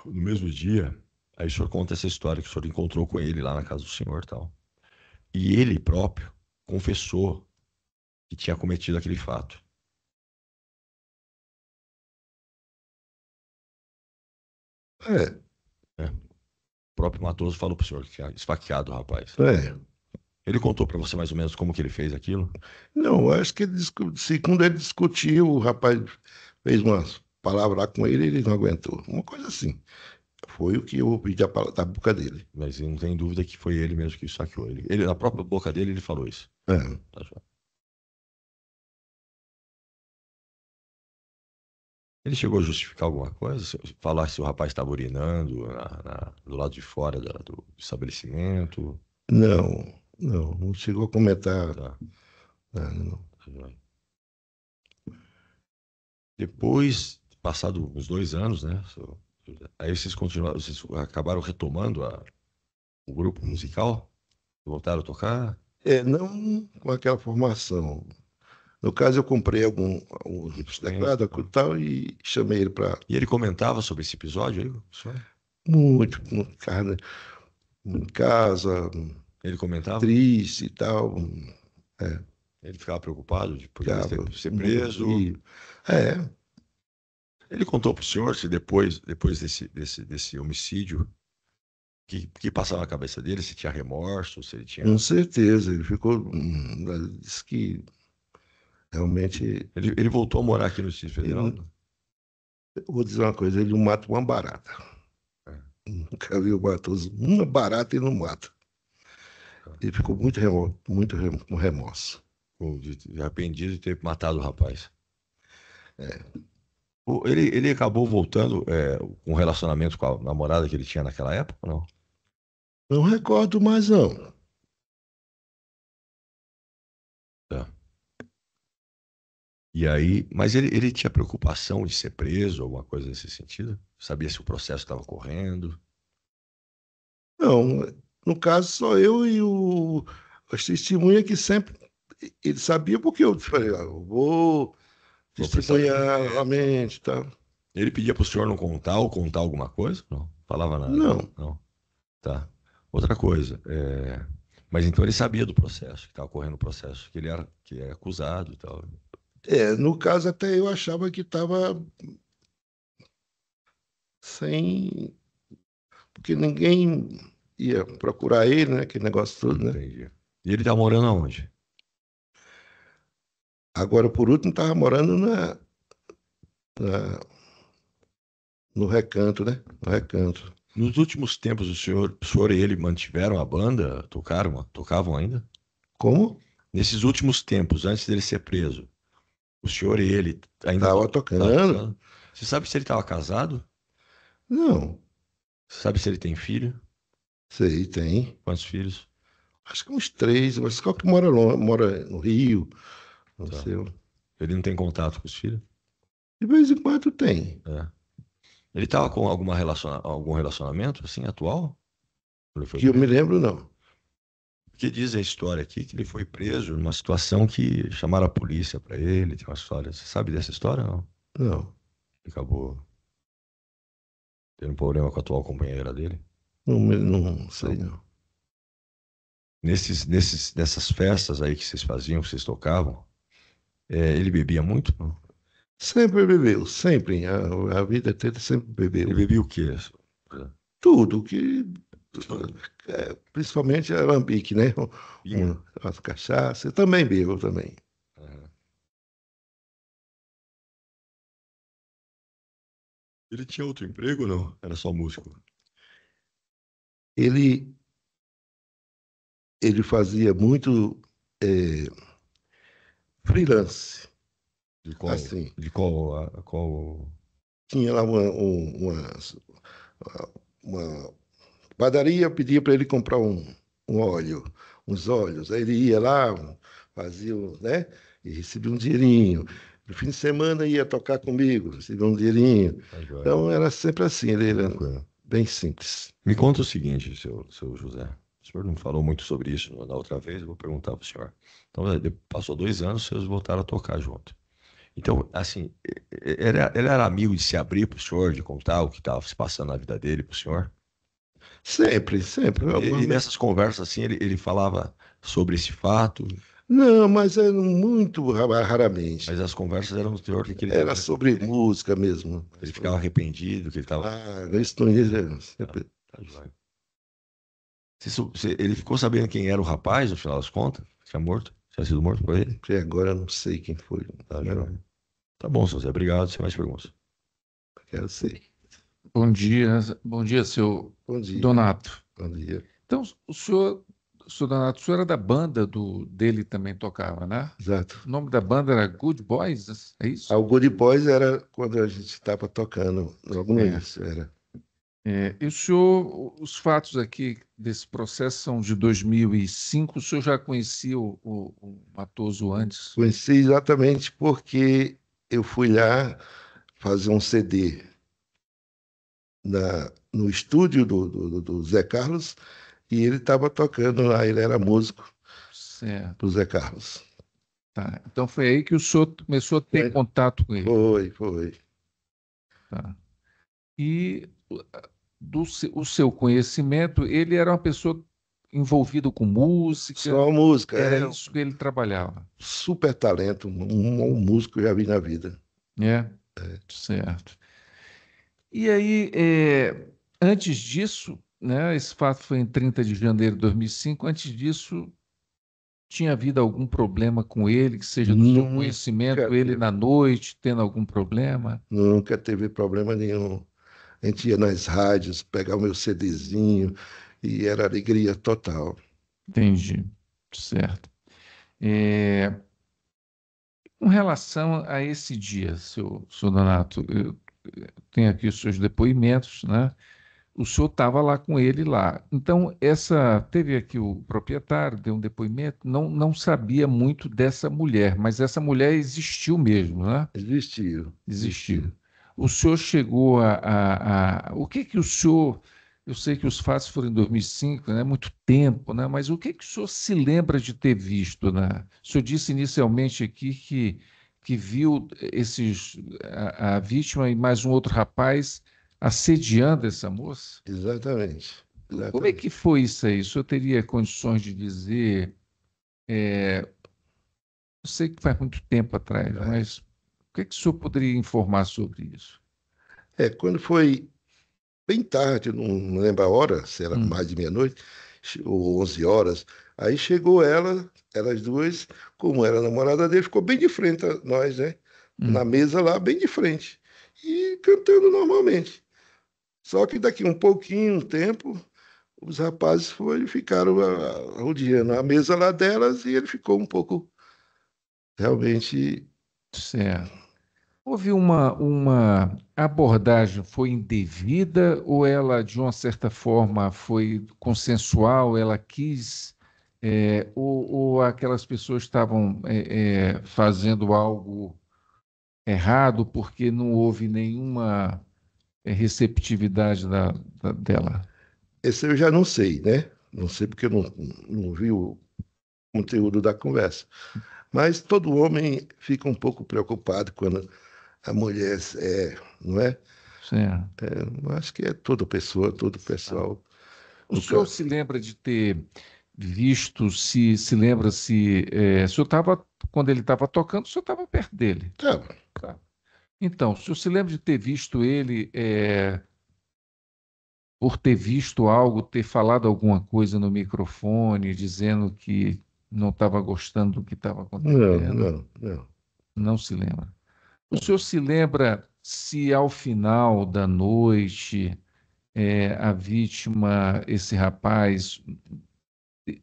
No mesmo dia, aí o senhor conta essa história que o senhor encontrou com ele lá na casa do senhor e tal. E ele próprio confessou que tinha cometido aquele fato. É, Né? O próprio Matoso falou pro senhor que tinha esfaqueado o rapaz. é. Ele contou para você mais ou menos como que ele fez aquilo? Não, acho que segundo ele discutiu, o rapaz fez umas palavras lá com ele, ele não aguentou. Uma coisa assim. Foi o que eu ouvi da boca dele. Mas não tem dúvida que foi ele mesmo que esfaqueou. Na própria boca dele, ele falou isso. É. Tá joia. Ele chegou a justificar alguma coisa? Falar se o rapaz estava urinando do lado de fora do estabelecimento? Não chegou a comentar. Tá, Não. tá joia. Depois, passado uns 2 anos, né? Aí vocês acabaram retomando o grupo musical? Voltaram a tocar? Não com aquela formação. No caso, eu comprei alguns teclados e tal e chamei ele para E ele comentava sobre esse episódio aí, senhor? muito em casa, Ele comentava? triste e tal. Ele ficava preocupado de poder Ficava ser preso. É, Ele contou para o senhor se depois desse homicídio, que passava na cabeça dele, se tinha remorso, se ele tinha. com certeza. Ele ficou. Disse que realmente. Ele voltou a morar aqui no Distrito Federal? Eu vou dizer uma coisa: ele não mata uma barata. É. Nunca viu uma barata e não mata. Ele ficou com remorso. Arrependido de ter matado o rapaz. Ele acabou voltando com um relacionamento com a namorada que ele tinha naquela época, ou não? Não recordo mais, não. Tá. E aí, mas ele tinha preocupação de ser preso, alguma coisa nesse sentido? Sabia se o processo estava correndo? Não, no caso, só eu e as testemunhas que sempre. Ele sabia porque eu falei, eu vou testemunhar novamente, tá? Ele pedia para o senhor não contar ou contar alguma coisa? Não, falava nada. Não. Não. Tá. Outra coisa, mas então ele sabia do processo, que estava correndo o processo, que é acusado e tal. No caso, até eu achava que estava sem. Porque ninguém ia procurar ele, né? Aquele negócio todo, né? Entendi. E ele tá morando aonde? Agora, por último, estava morando no Recanto, né? No Recanto. Nos últimos tempos, o senhor e ele mantiveram a banda? Tocavam ainda? Como? Nesses últimos tempos, antes dele ser preso, o senhor e ele ainda Estava tava tocando. Você sabe se ele estava casado? Não, Você sabe se ele tem filho? sei, tem. Quantos filhos? Acho que uns 3, mas qual que mora longe, mora no Rio, não Tá. sei. Ele não tem contato com os filhos? De vez em quando tem. É. Ele estava com algum relacionamento assim atual? Quando ele foi Que eu preso? me lembro, não. Porque diz a história aqui que ele foi preso numa situação que chamaram a polícia para ele. Tem uma história. Você sabe dessa história? Não? Não, Ele acabou tendo um problema com a atual companheira dele. não sei, não. Nessas festas aí que vocês faziam, que vocês tocavam, ele bebia muito? Não? Sempre bebeu, sempre. A vida inteira sempre bebeu. Ele bebia o quê? Tudo que. Principalmente alambique, né? Vinho? As cachaças. Eu também bebo também. Aham. Ele tinha outro emprego ou não? Era só músico? Ele, ele fazia muito é, freelance. De qual? Assim, De qual? tinha lá uma padaria, pedia para ele comprar um óleo, uns óleos. Aí ele ia lá, fazia, né? E recebia um dinheirinho. No fim de semana ia tocar comigo, recebia um dinheirinho. Tá joia. Então era sempre assim, ele era Tranquilo. bem simples. Me conta o seguinte, seu José. O senhor não falou muito sobre isso na outra vez, eu vou perguntar para o senhor. Então, passou 2 anos, vocês voltaram a tocar junto. Então, assim, ele era amigo de se abrir para o senhor, de contar o que estava se passando na vida dele para o senhor? Sempre, sempre. E nessas conversas, assim, ele falava sobre esse fato, Não, mas é muito raramente. mas as conversas eram no teor de que ele Era sobre música mesmo. ele ficava arrependido, que ele estava... Ah, isso não ia sempre. Tá joia. Ele ficou sabendo quem era o rapaz, no final das contas? Tinha morto? Tinha sido morto por ele? Porque agora eu não sei quem foi. Tá, Não, joia. Tá bom, seu Zé. Obrigado. Sem mais perguntas. quero ser. Bom dia, seu Bom dia. Donato. Bom dia. Então, seu Donato, o senhor era da banda dele também tocava, né? Exato. O nome da banda era Good Boys, é isso? O Good Boys era quando a gente estava tocando. Logo no É. início, era. E o senhor, os fatos aqui desse processo são de 2005, o senhor já conhecia o Matoso antes? Conheci exatamente porque eu fui lá fazer um CD no estúdio do Zé Carlos e ele estava tocando lá, ele era músico Certo, do Zé Carlos. tá. Então foi aí que o senhor começou a ter Foi. contato com ele. Foi. Tá. E o seu conhecimento, ele era uma pessoa envolvida com música, Só música, era isso que ele trabalhava, super talento, um músico que eu já vi na vida. né? Certo. E aí, antes disso, né, esse fato foi em 30 de janeiro de 2005, antes disso, tinha havido algum problema com ele, que seja do seu Nunca conhecimento, ele teve. na noite tendo algum problema? Nunca teve problema nenhum. A gente ia nas rádios, pegar o meu CDzinho e era alegria total. Entendi, certo. É, com relação a esse dia, seu Donato, eu tenho aqui os seus depoimentos, né? O senhor estava lá com ele lá. Então, teve aqui o proprietário, deu um depoimento, não sabia muito dessa mulher, mas essa mulher existiu mesmo, né? Existiu. Existiu. O senhor chegou o que o senhor... Eu sei que os fatos foram em 2005, né? Muito tempo, né? Mas o que o senhor se lembra de ter visto, né? O senhor disse inicialmente aqui que viu a vítima e mais um outro rapaz assediando essa moça? Exatamente. Como é Exatamente. que foi isso aí? O senhor teria condições de dizer? Eu sei que faz muito tempo atrás, mas o que o senhor poderia informar sobre isso? Quando foi bem tarde, não lembro a hora, se era Hum, mais de meia-noite, ou 11 horas, aí chegou elas duas, como era a namorada dele, ficou bem de frente a nós, né? Na hum, mesa lá, bem de frente, e cantando normalmente. Só que daqui um tempo, os rapazes ficaram rodeando a mesa lá delas e ele ficou um pouco, realmente, certo. Houve uma abordagem, foi indevida ou ela, de uma certa forma, foi consensual, ela quis, ou aquelas pessoas estavam fazendo algo errado porque não houve nenhuma receptividade dela? esse eu já não sei, né? Não sei porque eu não vi o conteúdo da conversa. Mas todo homem fica um pouco preocupado quando a mulher não é? Certo. Eu acho que é toda pessoa, todo pessoal. O senhor se lembra de ter visto, se lembra se o senhor estava, quando ele estava tocando, o senhor estava perto dele? Tá, Tá. Então, o senhor se lembra de ter visto ele, por ter visto algo, ter falado alguma coisa no microfone, dizendo que não estava gostando do que estava acontecendo? não. Não se lembra. O senhor se lembra se ao final da noite a vítima, esse rapaz,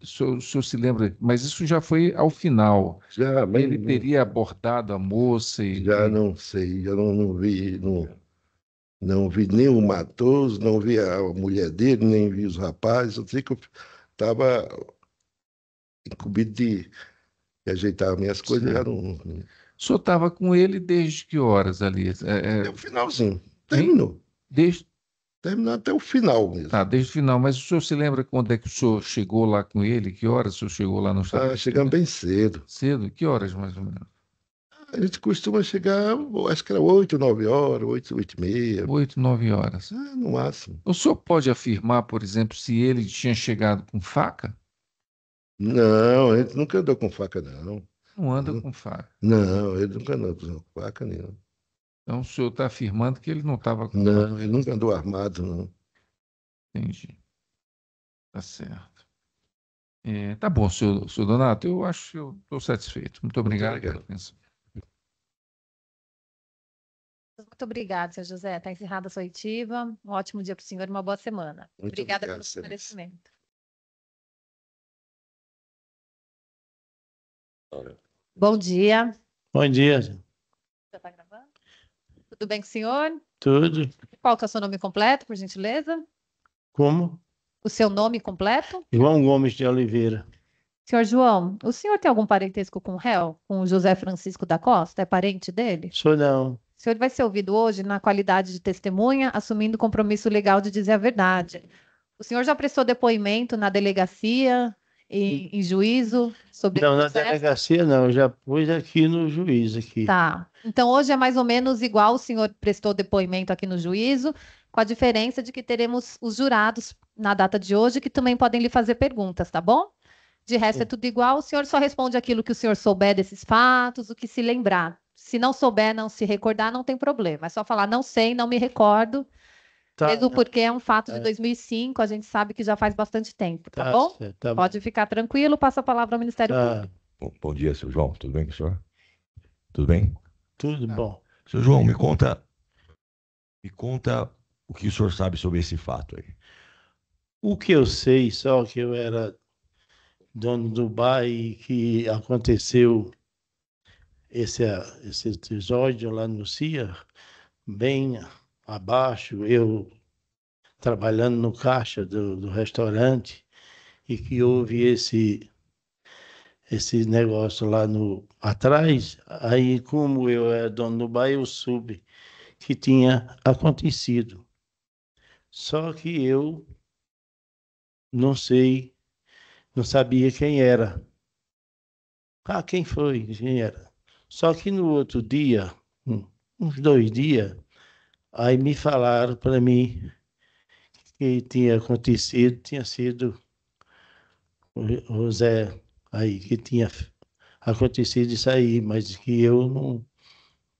o senhor se lembra, mas isso já foi ao final. Já, mas Ele teria abordado a moça já não sei, eu não vi, não vi nem o Matoso, não vi a mulher dele, nem vi os rapazes. Eu sei que eu estava incumbido de ajeitar minhas coisas, já Certo. não. O senhor estava com ele desde que horas ali? É o finalzinho, Hein? terminou. Desde, Terminar até o final mesmo. Tá, desde o final. Mas o senhor se lembra quando é que o senhor chegou lá com ele? Que horas o senhor chegou lá no estabelecimento? Chegamos bem cedo. Cedo? Que horas, mais ou menos? A gente costuma chegar, acho que era 8, 9 horas, 8, 8 e meia, 8, 9 horas. no máximo. O senhor pode afirmar, por exemplo, se ele tinha chegado com faca? Não, a gente nunca andou com faca, não. Não anda com faca. Não, ele nunca andou com faca nenhuma. Então o senhor está afirmando que ele não estava com faca. Não, ele nunca andou armado, não. Entendi. Tá certo. Tá bom, senhor Donato, eu acho que eu estou satisfeito. Muito obrigado pela atenção. Muito obrigada, senhor José. Está encerrada a sua oitiva. Um ótimo dia para o senhor e uma boa semana. Muito Obrigada obrigado, pelo excelência. esclarecimento. Bom dia. Bom dia, Já está gravando? Tudo bem com o senhor? tudo. Qual que é o seu nome completo, por gentileza? Como? O seu nome completo? João Gomes de Oliveira. Senhor João, o senhor tem algum parentesco com o réu? Com o José Francisco da Costa? É parente dele? Sou não. O senhor vai ser ouvido hoje na qualidade de testemunha, assumindo o compromisso legal de dizer a verdade. O senhor já prestou depoimento na delegacia, em juízo, sobre Não, o na processo? delegacia não, já pus aqui no juiz aqui. Tá. Então, hoje é mais ou menos igual o senhor prestou depoimento aqui no juízo, com a diferença de que teremos os jurados na data de hoje, que também podem lhe fazer perguntas, tá bom? De resto, é tudo igual. O senhor só responde aquilo que o senhor souber desses fatos, o que se lembrar. Se não souber, não se recordar, não tem problema. É só falar, não sei, não me recordo. Tá, Mesmo porque é um fato de É. 2005, a gente sabe que já faz bastante tempo, tá tá bom? certo, tá bom. Pode ficar tranquilo, passa a palavra ao Ministério Tá, Público. Bom dia, seu João. Tudo bem com o senhor? Tudo bem? tudo bom. Seu João, me conta o que o senhor sabe sobre esse fato aí. O que eu sei, só que eu era dono do bar e que aconteceu esse episódio lá no CIA, bem abaixo, eu trabalhando no caixa do restaurante, e que houve esse negócio lá no atrás. Aí, como eu era dono do bar, eu soube que tinha acontecido. Só que eu não sei, não sabia quem era. Quem foi? Quem era? Só que no outro dia, uns 2 dias, aí me falaram para mim que tinha acontecido, tinha sido o José aí, que tinha acontecido isso aí, mas que eu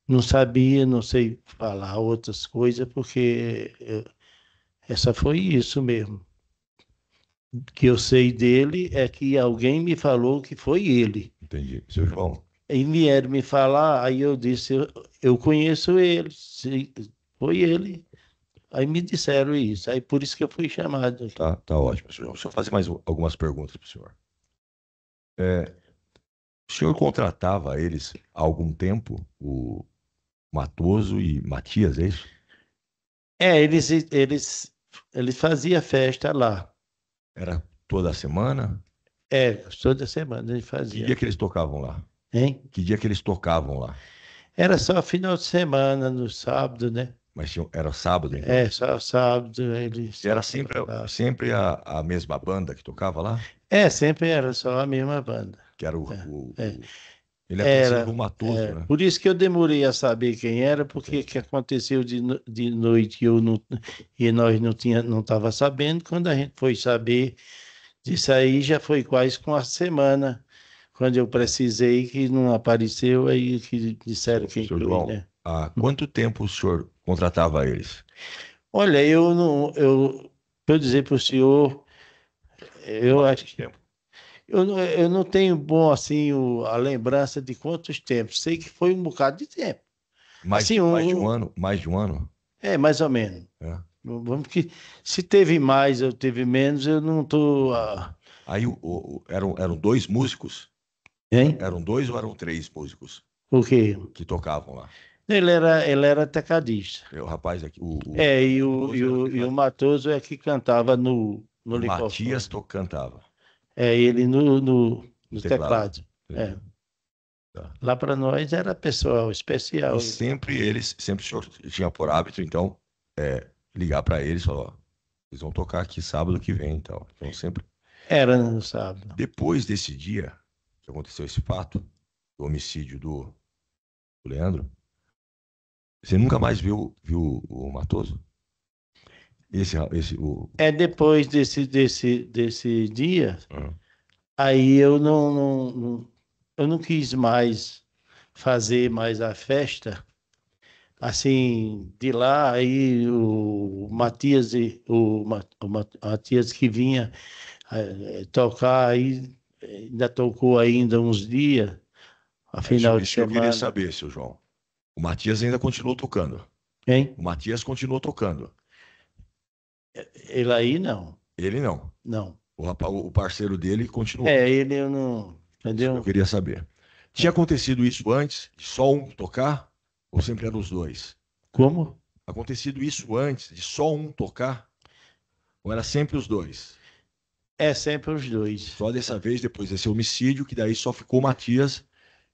não sabia, não sei falar outras coisas, porque essa foi isso mesmo. O que eu sei dele é que alguém me falou que foi ele. Entendi. Seu João, E vieram me falar, aí eu disse, eu conheço ele, foi ele. Aí me disseram isso, aí por isso que eu fui chamado. tá ótimo. Seu João, deixa eu fazer mais algumas perguntas para o senhor. O senhor contratava eles há algum tempo, o Matoso e Matias, é isso? Eles faziam festa lá. Era toda semana? Toda semana eles Que faziam. dia que eles tocavam lá? Hein? Que dia que eles tocavam lá? Era só final de semana, no sábado, né? Mas era sábado, então? Só sábado eles... Era sempre a mesma banda que tocava lá? Sempre era só a mesma banda. Que era ele é Era, conhecido como Matoso, né? Por isso que eu demorei a saber quem era, porque que aconteceu de noite e nós não estava sabendo. Quando a gente foi saber disso aí, já foi quase com a semana, quando eu precisei, que não apareceu, aí que disseram quem Seu foi, João, né? há quanto tempo o senhor contratava eles? Olha, para eu dizer para o senhor, eu acho que tempo. eu não tenho bom assim a lembrança de quantos tempos. Sei que foi um bocado de tempo. Mais Assim, de um ano? Mais de um ano? Mais ou menos. É. Vamos que se teve mais ou teve menos, eu não estou. Aí eram 2 músicos? Hein? Eram 2 ou eram 3 músicos O quê? que tocavam lá? Ele era tecladista. O rapaz aqui, E o Matoso é que cantava no Licofone. Matias cantava. Ele no teclado. teclado. Tá. Lá para nós era pessoal especial. E sempre o senhor tinha por hábito, então, ligar para eles e falar, ó, eles vão tocar aqui sábado que vem e tal. Então sempre. Era no sábado. Depois desse dia que aconteceu esse fato, do homicídio do Leandro, você nunca mais viu o Matoso? Depois desse dia, Ah, aí eu não quis mais fazer mais a festa. Assim, de lá, aí o Matias, Matias que vinha tocar, aí ainda tocou ainda uns dias, a é isso, final de isso que eu queria semana. saber, seu João. O Matias ainda continuou tocando. Hein? O Matias continuou tocando. Ele aí não, Ele não. não. O parceiro dele continuou. Ele eu não, Isso que eu entendeu? queria saber. Tinha acontecido isso antes de só um tocar? Ou sempre eram os dois? Como? Acontecido isso antes de só um tocar? Ou era sempre os dois? É sempre os dois. Só dessa vez, depois desse homicídio, que daí só ficou o Matias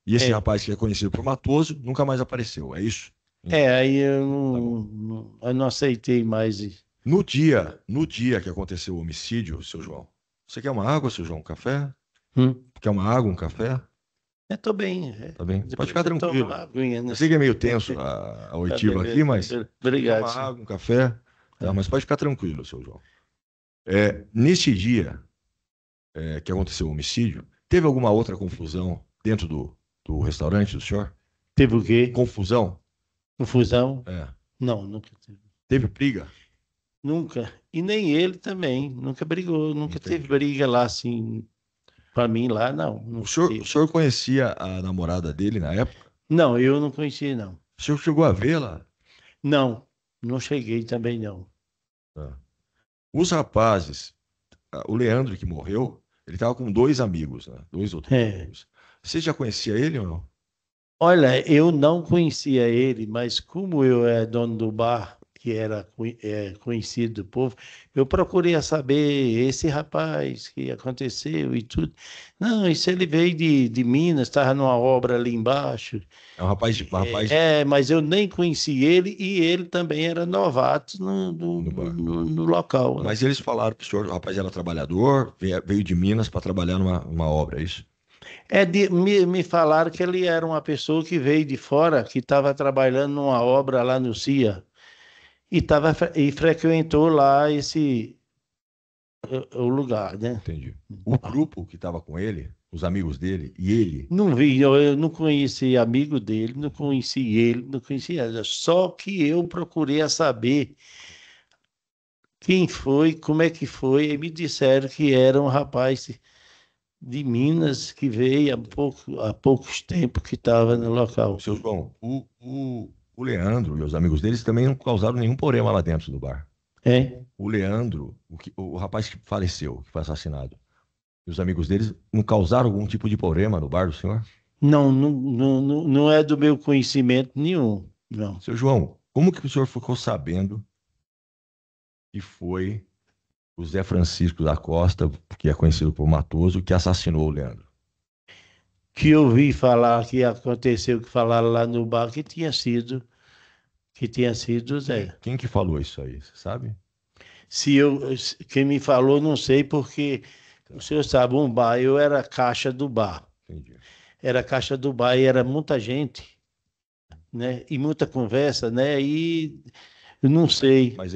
e esse rapaz que é conhecido por Matoso nunca mais apareceu. É isso? Aí eu Tá eu não aceitei mais isso. No dia que aconteceu o homicídio, seu João, você quer uma água, seu João? Um café? Quer uma água, um café? Eu tô bem. Tá bem? Depois Pode ficar eu tomo tranquilo. uma aguinha, né? Eu sei que é meio tenso a oitiva beleza, aqui, mas obrigado. uma água, um café, tá? Mas pode ficar tranquilo, seu João. Neste dia que aconteceu o homicídio, teve alguma outra confusão dentro do restaurante do senhor? Teve o quê? Confusão? Confusão? É. Não, nunca teve. Teve briga? Nunca. E nem ele também. Nunca brigou. Nunca Entendi. teve briga lá, assim. Pra mim, lá, não. Não, O senhor conhecia a namorada dele na época? não, eu não conhecia, não. O senhor chegou a vê-la? Não, não cheguei também, não. Tá. Os rapazes, o Leandro que morreu, ele estava com dois amigos, né? Dois outros amigos. Você já conhecia ele ou não? Olha, eu não conhecia ele, mas como eu era dono do bar, que era conhecido do povo, eu procurei saber esse rapaz que aconteceu e tudo. Não, isso ele veio de Minas, estava numa obra ali embaixo. É um rapaz. Mas eu nem conheci ele e ele também era novato no local. Né? Mas eles falaram que o senhor, o rapaz era trabalhador, veio de Minas para trabalhar numa obra, é isso? Me falaram que ele era uma pessoa que veio de fora, que estava trabalhando numa obra lá no CIA e frequentou lá o lugar, né? Entendi. O grupo que estava com ele, os amigos dele e ele. Não vi, eu não conheci amigo dele, não conheci ele, não conheci nada. Só que eu procurei saber quem foi, como é que foi, e me disseram que era um rapaz de Minas que veio há poucos tempos que estava no local. Seu João, o Leandro e os amigos deles também não causaram nenhum problema lá dentro do bar. É? O Leandro, o rapaz que faleceu, que foi assassinado, e os amigos deles não causaram algum tipo de problema no bar do senhor? Não é do meu conhecimento nenhum, não. Seu João, como que o senhor ficou sabendo que foi o Zé Francisco da Costa, que é conhecido por Matoso, que assassinou o Leandro? Que eu vi falar que aconteceu, que falaram lá no bar que tinha sido o Zé. Quem que falou isso aí, você sabe? Quem me falou, não sei, porque o senhor sabe, um bar, eu era caixa do bar. Entendi. Era caixa do bar e era muita gente, né? E muita conversa, né? E eu não sei. Mas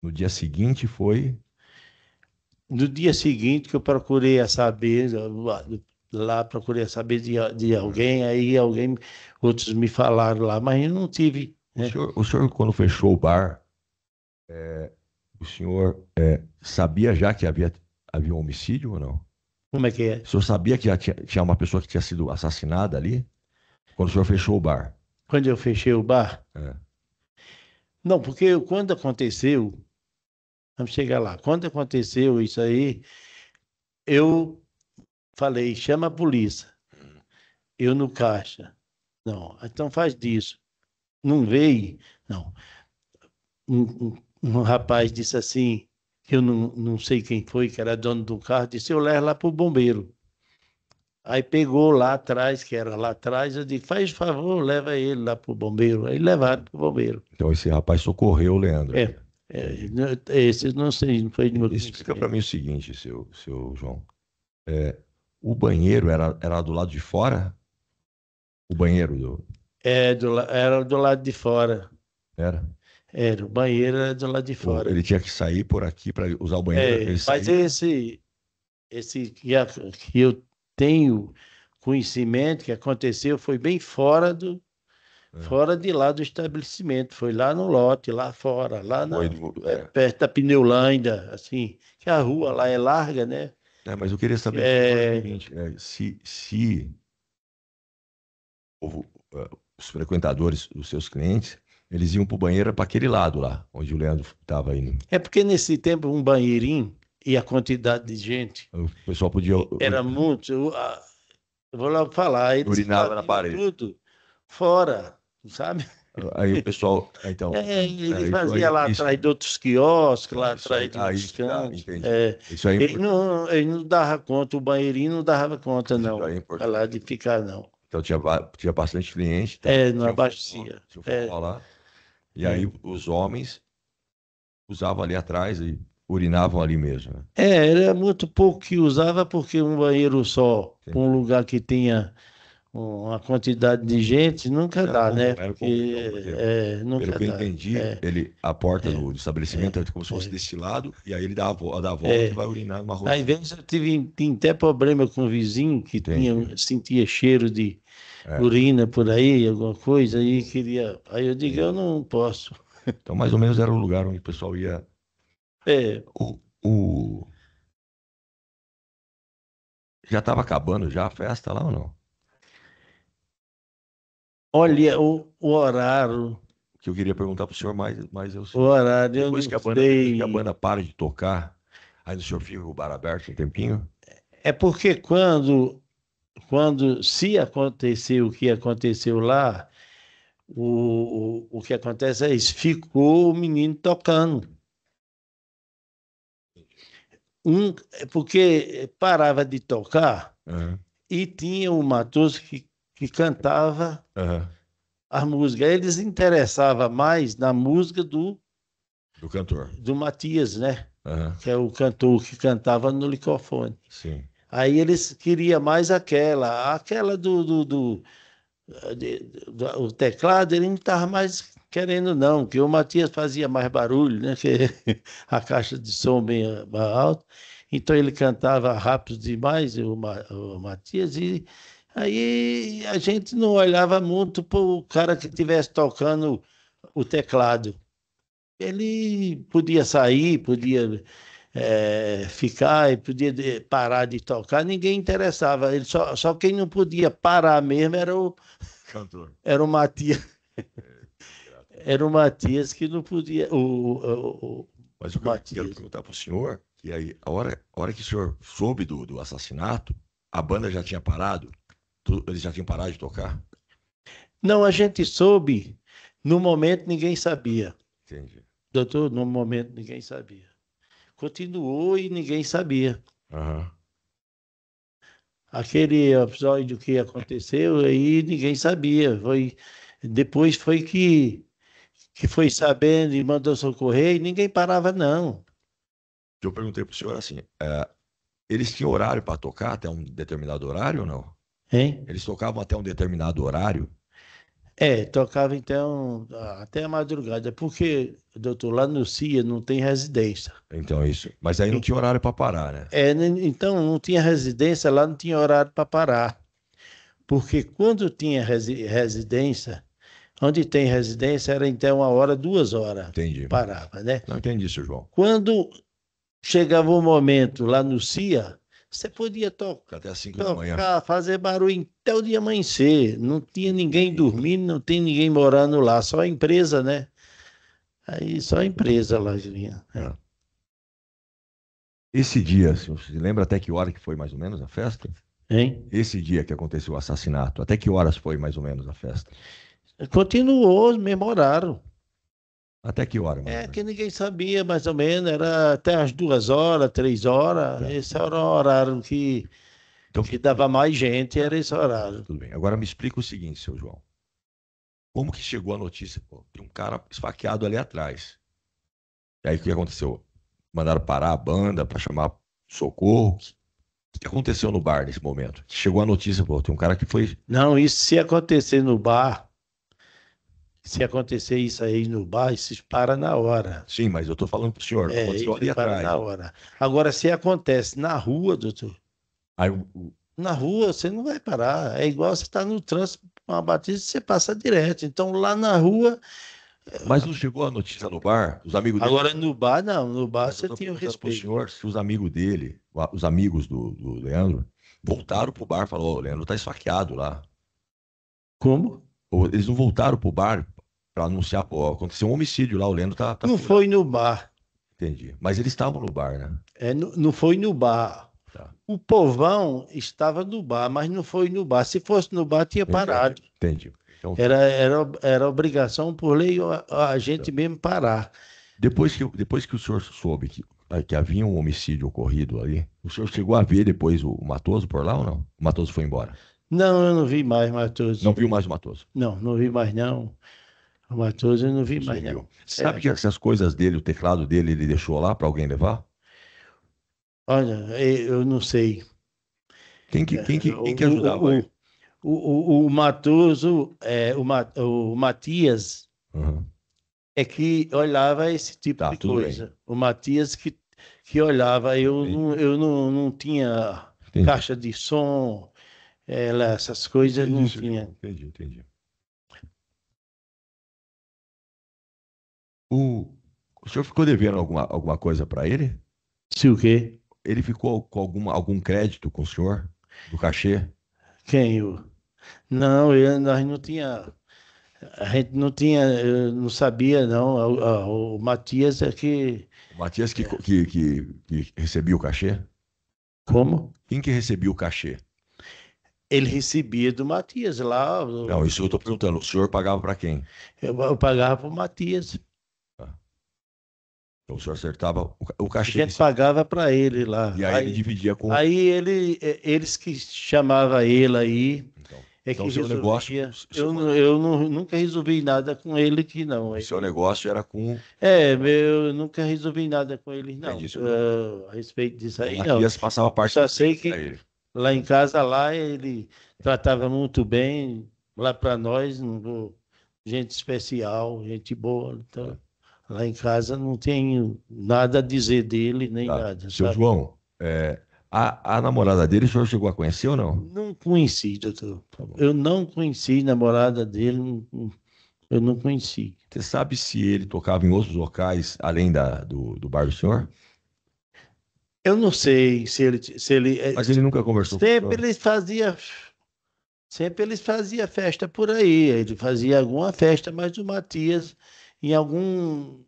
no dia seguinte foi. No dia seguinte que eu procurei saber, lá procurei saber de alguém, outros me falaram lá, mas eu não tive. Né? O senhor, quando fechou o bar, o senhor sabia já que havia um homicídio ou não? Como é que é? O senhor sabia que já tinha uma pessoa que tinha sido assassinada ali? Quando o senhor fechou o bar? Quando eu fechei o bar? Não, porque quando aconteceu, vamos chegar lá, quando aconteceu isso aí, eu falei, chama a polícia. Eu no caixa. Não, então faz disso. Não veio? Não. Um rapaz disse assim, que eu não sei quem foi, que era dono do carro, disse, eu levo lá para o bombeiro. Aí pegou lá atrás, que era lá atrás, eu disse, faz favor, leva ele lá pro bombeiro. Aí levaram pro bombeiro. Então esse rapaz socorreu o Leandro. Esse não sei, não foi de meu Explica para mim o seguinte, seu João. O banheiro era do lado de fora? O banheiro Era do lado de fora. era? Era, o banheiro era do lado de Ou fora. ele tinha que sair por aqui para usar o banheiro? Ele Mas saía- esse que eu tenho conhecimento que aconteceu foi bem fora fora de lá do estabelecimento, foi lá no lote, lá fora, Foi perto da Pneulândia, assim, que a rua lá é larga, né? mas eu queria saber É. o seguinte, se os frequentadores, os seus clientes, eles iam para o banheiro para aquele lado lá, onde o Leandro estava indo. É porque nesse tempo um banheirinho e a quantidade de gente O pessoal podia era muito. Eu vou logo falar, eles Urinava na faziam parede. tudo fora, sabe? Aí o pessoal, então, Ele isso fazia aí- lá isso- atrás de outros quiosques, lá isso aí- atrás de outros cantos. entendi. É, Isso aí é importante. ele não dava conta, o banheirinho não dava conta, Isso não. aí é importante. Lá de ficar, não. Então tinha bastante cliente. Não tinha um abastecia. tinha um forró lá. E aí os homens usavam ali atrás e urinavam ali mesmo. Né? Era muito pouco que usava, porque um banheiro só, Sim. para um lugar que tinha uma quantidade de gente, nunca Era dá, comum, né? era Porque, comum, porque, nunca Pelo que eu dá. entendi, a porta do estabelecimento era como se fosse desse lado, e aí ele dá a volta e vai urinar numa rua. Às vezes eu tinha até problema com o vizinho que sentia cheiro de urina por aí, alguma coisa, aí queria. Aí eu digo, eu não posso. Então, mais ou menos era o lugar onde o pessoal ia. Já estava acabando já a festa lá ou não? Olha, o horário. Que eu queria perguntar para o senhor, mas eu sei. O horário, Depois eu que não a sei. banda para de tocar, aí o senhor fica com o bar aberto um tempinho? É porque se acontecer o que aconteceu lá, o que acontece é isso, ficou o menino tocando. Porque parava de tocar e tinha o Matoso que cantava as músicas. Eles interessavam mais na música do cantor. Do Matias, né? Que é o cantor que cantava no microfone. Sim. Aí eles queriam mais aquela o teclado, ele não estava mais querendo, não, porque o Matias fazia mais barulho, né? Que a caixa de som bem alta. Então ele cantava rápido demais, o Matias, e aí a gente não olhava muito para o cara que estivesse tocando o teclado. Ele podia sair, podia ficar, podia parar de tocar, ninguém interessava. Ele só quem não podia parar mesmo era o cantor. Era o Matias. Era o Matias que não podia. Mas o que eu quero perguntar para o senhor, que aí, a hora que o senhor soube do assassinato, a banda já tinha parado? Eles já tinham parado de tocar? Não, a gente soube. No momento, ninguém sabia. Entendi. Doutor, no momento, ninguém sabia. Continuou e ninguém sabia. Aquele episódio que aconteceu, aí ninguém sabia. Depois foi que foi sabendo e mandou socorrer e ninguém parava, não. Eu perguntei para o senhor assim, eles tinham horário para tocar até um determinado horário ou não? Hein? Eles tocavam até um determinado horário? Tocava então até a madrugada, porque, doutor, lá no CIA não tem residência. Então, isso. Mas aí não tinha horário para parar, né? Então não tinha residência, lá não tinha horário para parar. Porque quando tinha residência, onde tem residência, era então 1 hora, 2 horas. Entendi. Parava, né? Não entendi, senhor João. Quando chegava o momento lá no CIA, você podia até às 5 da manhã. Fazer barulho até o dia amanhecer. Não tinha ninguém dormindo, não tem ninguém morando lá, só a empresa, né? Aí só a empresa lá vinha. Esse dia, você lembra até que hora que foi mais ou menos a festa? Hein? Esse dia que aconteceu o assassinato, até que horas foi mais ou menos a festa? Continuou, memoraram. Até que hora? Que ninguém sabia, mais ou menos, era até as 2 horas, 3 horas. Esse era o horário que Então, que dava mais gente, era esse horário. tudo bem. Agora me explica o seguinte, seu João. Como que chegou a notícia? Pô, de um cara esfaqueado ali atrás. E aí o que aconteceu? Mandaram parar a banda para chamar socorro. O que aconteceu no bar nesse momento? Chegou a notícia, pô, tem um cara que foi. Não, isso se acontecer no bar, se acontecer isso aí no bar, isso para na hora. Sim, mas eu tô falando pro senhor, aconteceu ali Isso para atrás. na hora. Agora, se acontece na rua, doutor, Aí na rua você não vai parar. É igual você estar no trânsito, uma batida, você passa direto. Então, lá na rua. mas não chegou a notícia no bar? Os amigos dele. Agora, no bar, não. No bar Mas eu você tô tinha o perguntando pro respeito. senhor se os amigos dele, os amigos do Leandro, voltaram pro bar e falaram: Ô, o Leandro tá esfaqueado lá. Como? Ou eles não voltaram pro bar para anunciar, pô, aconteceu um homicídio lá, o Leandro tá Não furado. foi no bar. Entendi. Mas eles estavam no bar, né? Não foi no bar. Tá. O povão estava no bar, mas não foi no bar. Se fosse no bar, tinha parado. Entendi. Então, Era obrigação por lei a gente mesmo parar. depois que o senhor soube que havia um homicídio ocorrido ali, o senhor chegou a ver depois o Matoso por lá ou não? O Matoso foi embora. Não, eu não vi mais Matoso. Não viu mais o Matoso. Não vi mais não. O Matoso eu não vi mais Sumiu. não. Você sabe que essas coisas dele, o teclado dele, ele deixou lá para alguém levar? Olha, eu não sei. Quem que ajudava ele? O Matoso, o Matias, Uhum. é que olhava esse tipo Tá, de tudo coisa. O Matias que olhava. Eu não tinha Entendi. caixa de som, essas coisas não Entendi, tinha. Entendi. O senhor ficou devendo alguma coisa para ele? Se o quê? Ele ficou com algum crédito com o senhor? Do cachê? Quem? Não, nós não tinha. A gente não tinha, eu não sabia, não. O Matias é que. O Matias que recebia o cachê? Como? Quem que recebia o cachê? Ele recebia do Matias lá. Não, isso eu estou perguntando. O senhor pagava para quem? Eu pagava para o Matias. Então o senhor acertava o A cachê. gente pagava para ele lá. E aí ele dividia com. Aí eles que chamavam ele aí, Então, é então que o seu resolvia. negócio. Eu nunca resolvi nada com ele que não. O seu negócio era com. Eu nunca resolvi nada com ele, não. Entendi, senhor. A respeito disso O aí, não. Matias passava parte Só sei para que ele. lá em casa, lá, ele tratava muito bem, lá para nós, gente especial, gente boa. Então, lá em casa não tenho nada a dizer dele, nem Tá. nada, Seu sabe? João, a namorada dele, o senhor chegou a conhecer ou não? Não conheci, doutor. Tá bom. Eu não conheci a namorada dele, eu não conheci. Você sabe se ele tocava em outros locais além do bar do senhor? Eu não sei se ele Mas ele nunca conversou com o sempre senhor? eles fazia festa por aí. Ele fazia alguma festa, mas o Matias, em algum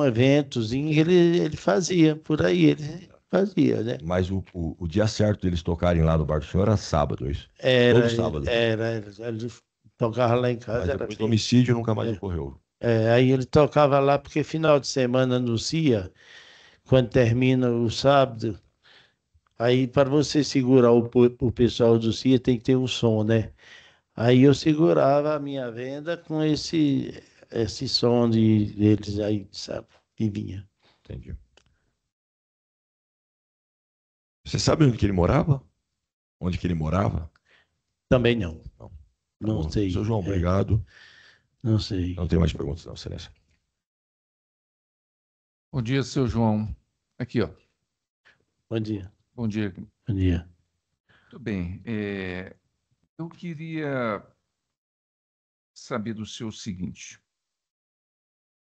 eventozinho, ele fazia por aí. Ele fazia, né? Mas o dia certo deles tocarem lá no bar do senhor era sábado, é isso? Era, Todo sábado. ele tocava lá em Mas casa. Era depois do assim. homicídio nunca mais ocorreu. Aí ele tocava lá, porque final de semana anuncia, quando termina o sábado. Aí, para você segurar o pessoal do CIA, tem que ter um som, né? Aí eu segurava a minha venda com esse som deles aí, sabe? Que vinha. Entendi. Você sabe onde que ele morava? Onde que ele morava? Também não. Não. Tá Não bom. sei. Seu João, obrigado. Não sei. Não tem mais perguntas, não, Excelência. Bom dia, seu João. Aqui, ó. Bom dia. Bom dia. Bom dia. Tudo bem. Eu queria saber do senhor o seguinte,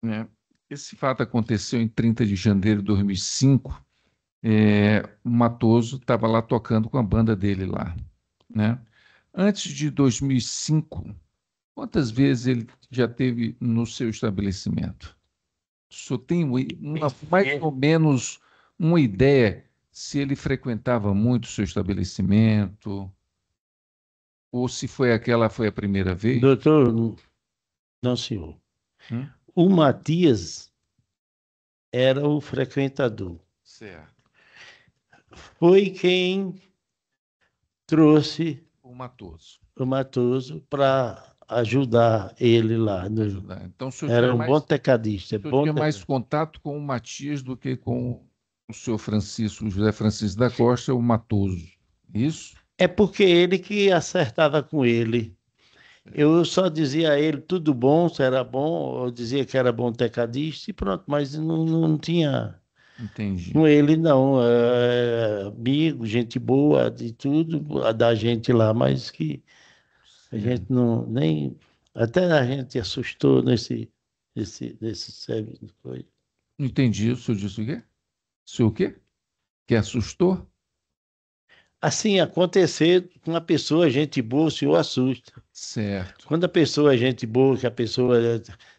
né? Esse fato aconteceu em 30 de janeiro de 2005. O Matoso estava lá tocando com a banda dele lá, né? Antes de 2005, quantas vezes ele já teve no seu estabelecimento? O senhor tem mais ou menos uma ideia se ele frequentava muito o seu estabelecimento ou se foi a primeira vez? Doutor, não, senhor. Hum? O Matias era o frequentador. Certo. Foi quem trouxe O Matoso. o Matoso para ajudar ele lá. Ajudar. Então, o senhor Era tinha um mais, bom tecadista. o senhor Bom tinha mais tecadista. contato com o Matias do que com o senhor Francisco, o José Francisco da Costa, o Matoso. Isso? É porque ele que acertava com ele. Eu só dizia a ele tudo bom, se era bom, eu dizia que era bom tecadista e pronto, mas não tinha Entendi. com ele, não. Amigo, gente boa, de tudo, a da gente lá, mas que a gente não nem. Até a gente assustou nesse serviço. Foi. Não entendi. O senhor disse o quê? O senhor o quê? Que assustou? Assim, acontecer com uma pessoa, gente boa, o senhor assusta. Certo. Quando a pessoa é gente boa, que a pessoa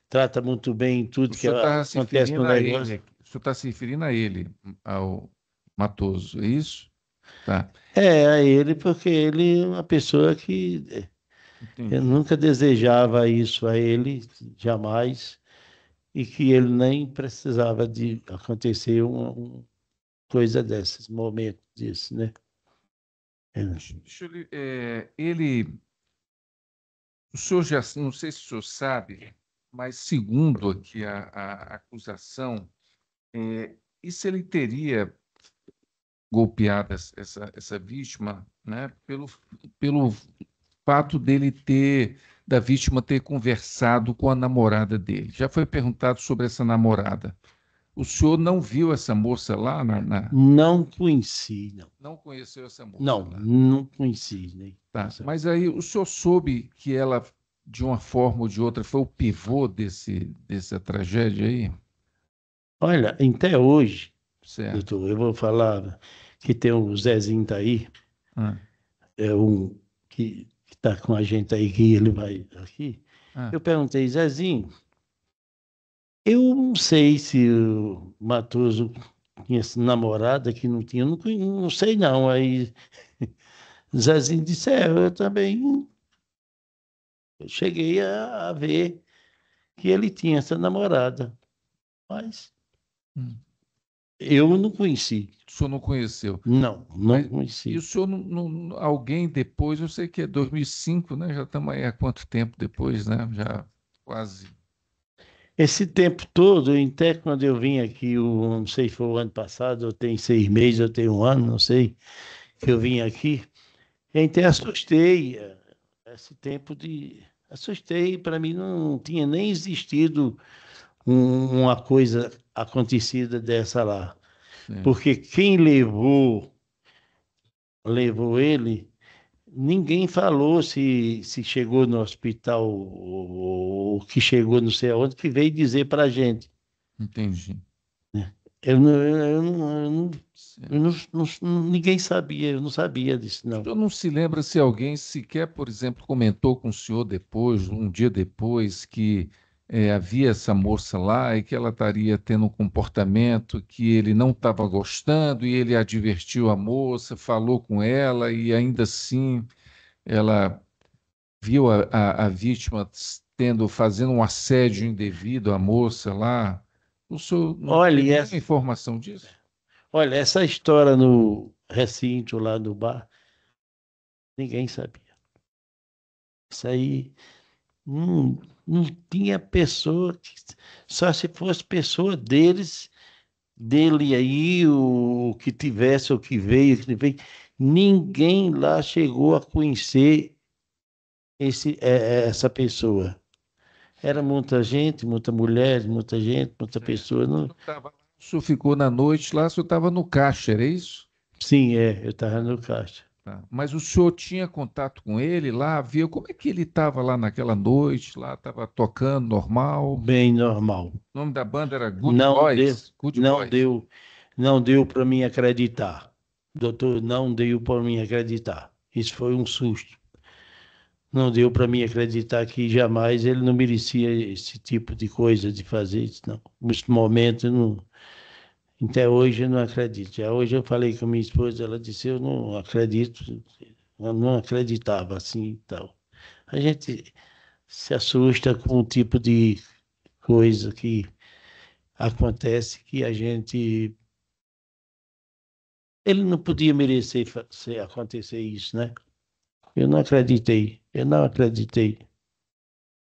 trata muito bem em O tudo que senhor está se acontece no referindo a negócio. ele. O senhor está se referindo a ele, ao Matoso, é isso? Tá. A ele, porque ele é uma pessoa que Entendi. eu nunca desejava isso a ele, jamais, e que ele nem precisava de acontecer uma coisa desses, momento desse, né? Deixa eu ele. O senhor já, não sei se o senhor sabe, mas segundo aqui a acusação, e se ele teria golpeado essa vítima, né, pelo fato da vítima ter conversado com a namorada dele. Já foi perguntado sobre essa namorada. O senhor não viu essa moça lá Não conheci, não. Não conheceu essa moça Não, lá? não conheci, né? Tá. Mas aí o senhor soube que ela, de uma forma ou de outra, foi o pivô dessa tragédia aí? Olha, até hoje, Certo. doutor, eu vou falar que tem o Zezinho tá aí, Ah, é um que está com a gente aí, que ele vai aqui. ah. Eu perguntei, Zezinho, eu não sei se o Matoso tinha namorada que não tinha, não sei não. Aí Zezinho disse, eu também cheguei a ver que ele tinha essa namorada, mas Hum. eu não conheci. O senhor não conheceu? Não Mas, e conheci. o senhor, alguém depois, eu sei que é 2005, né? Já estamos aí há quanto tempo depois, né? Já quase. Esse tempo todo, até quando eu vim aqui, não sei se foi o ano passado, eu tenho 6 meses, eu tenho um ano, não sei, que eu vim aqui, eu até assustei, esse tempo de... Assustei, para mim não tinha nem existido uma coisa acontecida dessa lá. Sim. Porque quem levou ele, ninguém falou se chegou no hospital ou que chegou não sei aonde, que veio dizer para a gente. Entendi. Ninguém sabia, eu não sabia disso, O não. senhor não se lembra se alguém sequer, por exemplo, comentou com o senhor depois, um dia depois, que havia essa moça lá e que ela estaria tendo um comportamento que ele não estava gostando e ele advertiu a moça, falou com ela e ainda assim ela viu a vítima fazendo um assédio indevido à moça lá. O senhor não Olha, tem e nenhuma informação disso? olha, essa história no recinto lá do bar, ninguém sabia. Isso aí não tinha pessoa, só se fosse pessoa dele aí, o que tivesse, o que veio, ninguém lá chegou a conhecer essa pessoa. Era muita gente, muita mulher, muita gente, muita pessoa. Não... O senhor ficou na noite lá, o senhor estava no caixa, era isso? Sim, eu estava no caixa. Tá. Mas o senhor tinha contato com ele lá, viu como é que ele estava lá naquela noite, lá estava tocando normal. Bem normal. O nome da banda era Good Não deu, Boys. Good não Boys. deu, não deu para mim acreditar. Doutor, não deu para mim acreditar. Isso foi um susto. Não deu para mim acreditar que jamais ele não merecia esse tipo de coisa, de fazer isso, não. Nesse momento, não, até hoje eu não acredito. Já hoje eu falei com minha esposa, ela disse, eu não acredito, eu não acreditava assim e tal. A gente se assusta com o tipo de coisa que acontece que a gente ele não podia merecer acontecer isso, né? Eu não acreditei.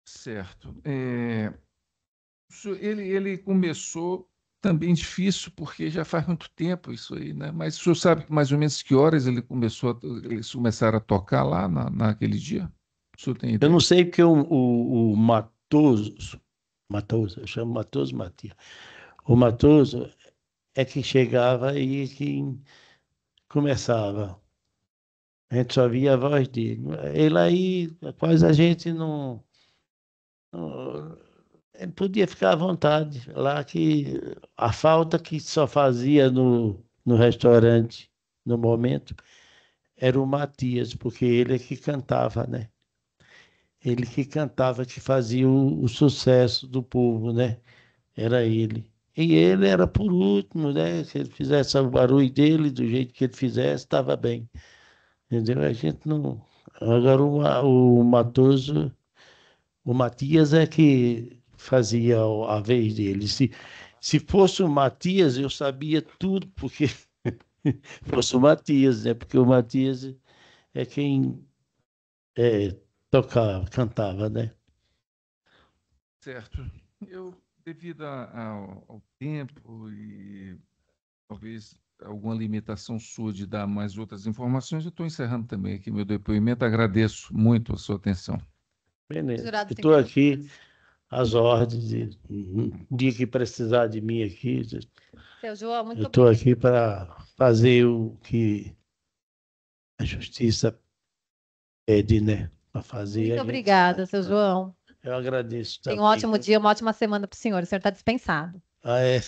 Certo. Ele começou também difícil, porque já faz muito tempo isso aí, né? Mas o senhor sabe mais ou menos que horas eles começaram a tocar lá naquele dia? O senhor tem Eu ideia? não sei porque o Matoso, eu chamo Matoso Matias. O Matoso é que chegava e que começava. A gente só via a voz dele. Ele aí, quase a gente não. Ele podia ficar à vontade. Lá que a falta que só fazia no restaurante, no momento, era o Matias, porque ele é que cantava, né? Ele que cantava, que fazia o sucesso do povo, né? Era ele. E ele era por último, né? Se ele fizesse o barulho dele, do jeito que ele fizesse, estava bem. Entendeu? A gente não. Agora o Matoso, o Matias é que fazia a vez dele. Se fosse o Matias, eu sabia tudo, porque fosse o Matias, né? Porque o Matias é quem tocava, cantava, né? Certo. Devido ao tempo e talvez alguma limitação sua de dar mais outras informações, eu estou encerrando também aqui meu depoimento. Agradeço muito a sua atenção. Beleza. Jurado Eu tem estou aqui perguntas? às ordens. Um dia que precisar de mim aqui, Seu João, muito eu estou obrigada. aqui para fazer o que a justiça pede, né? Para fazer Muito a gente. obrigada, seu João. Eu agradeço Tenha um também. ótimo dia, uma ótima semana para o senhor. O senhor está dispensado. Ah, é.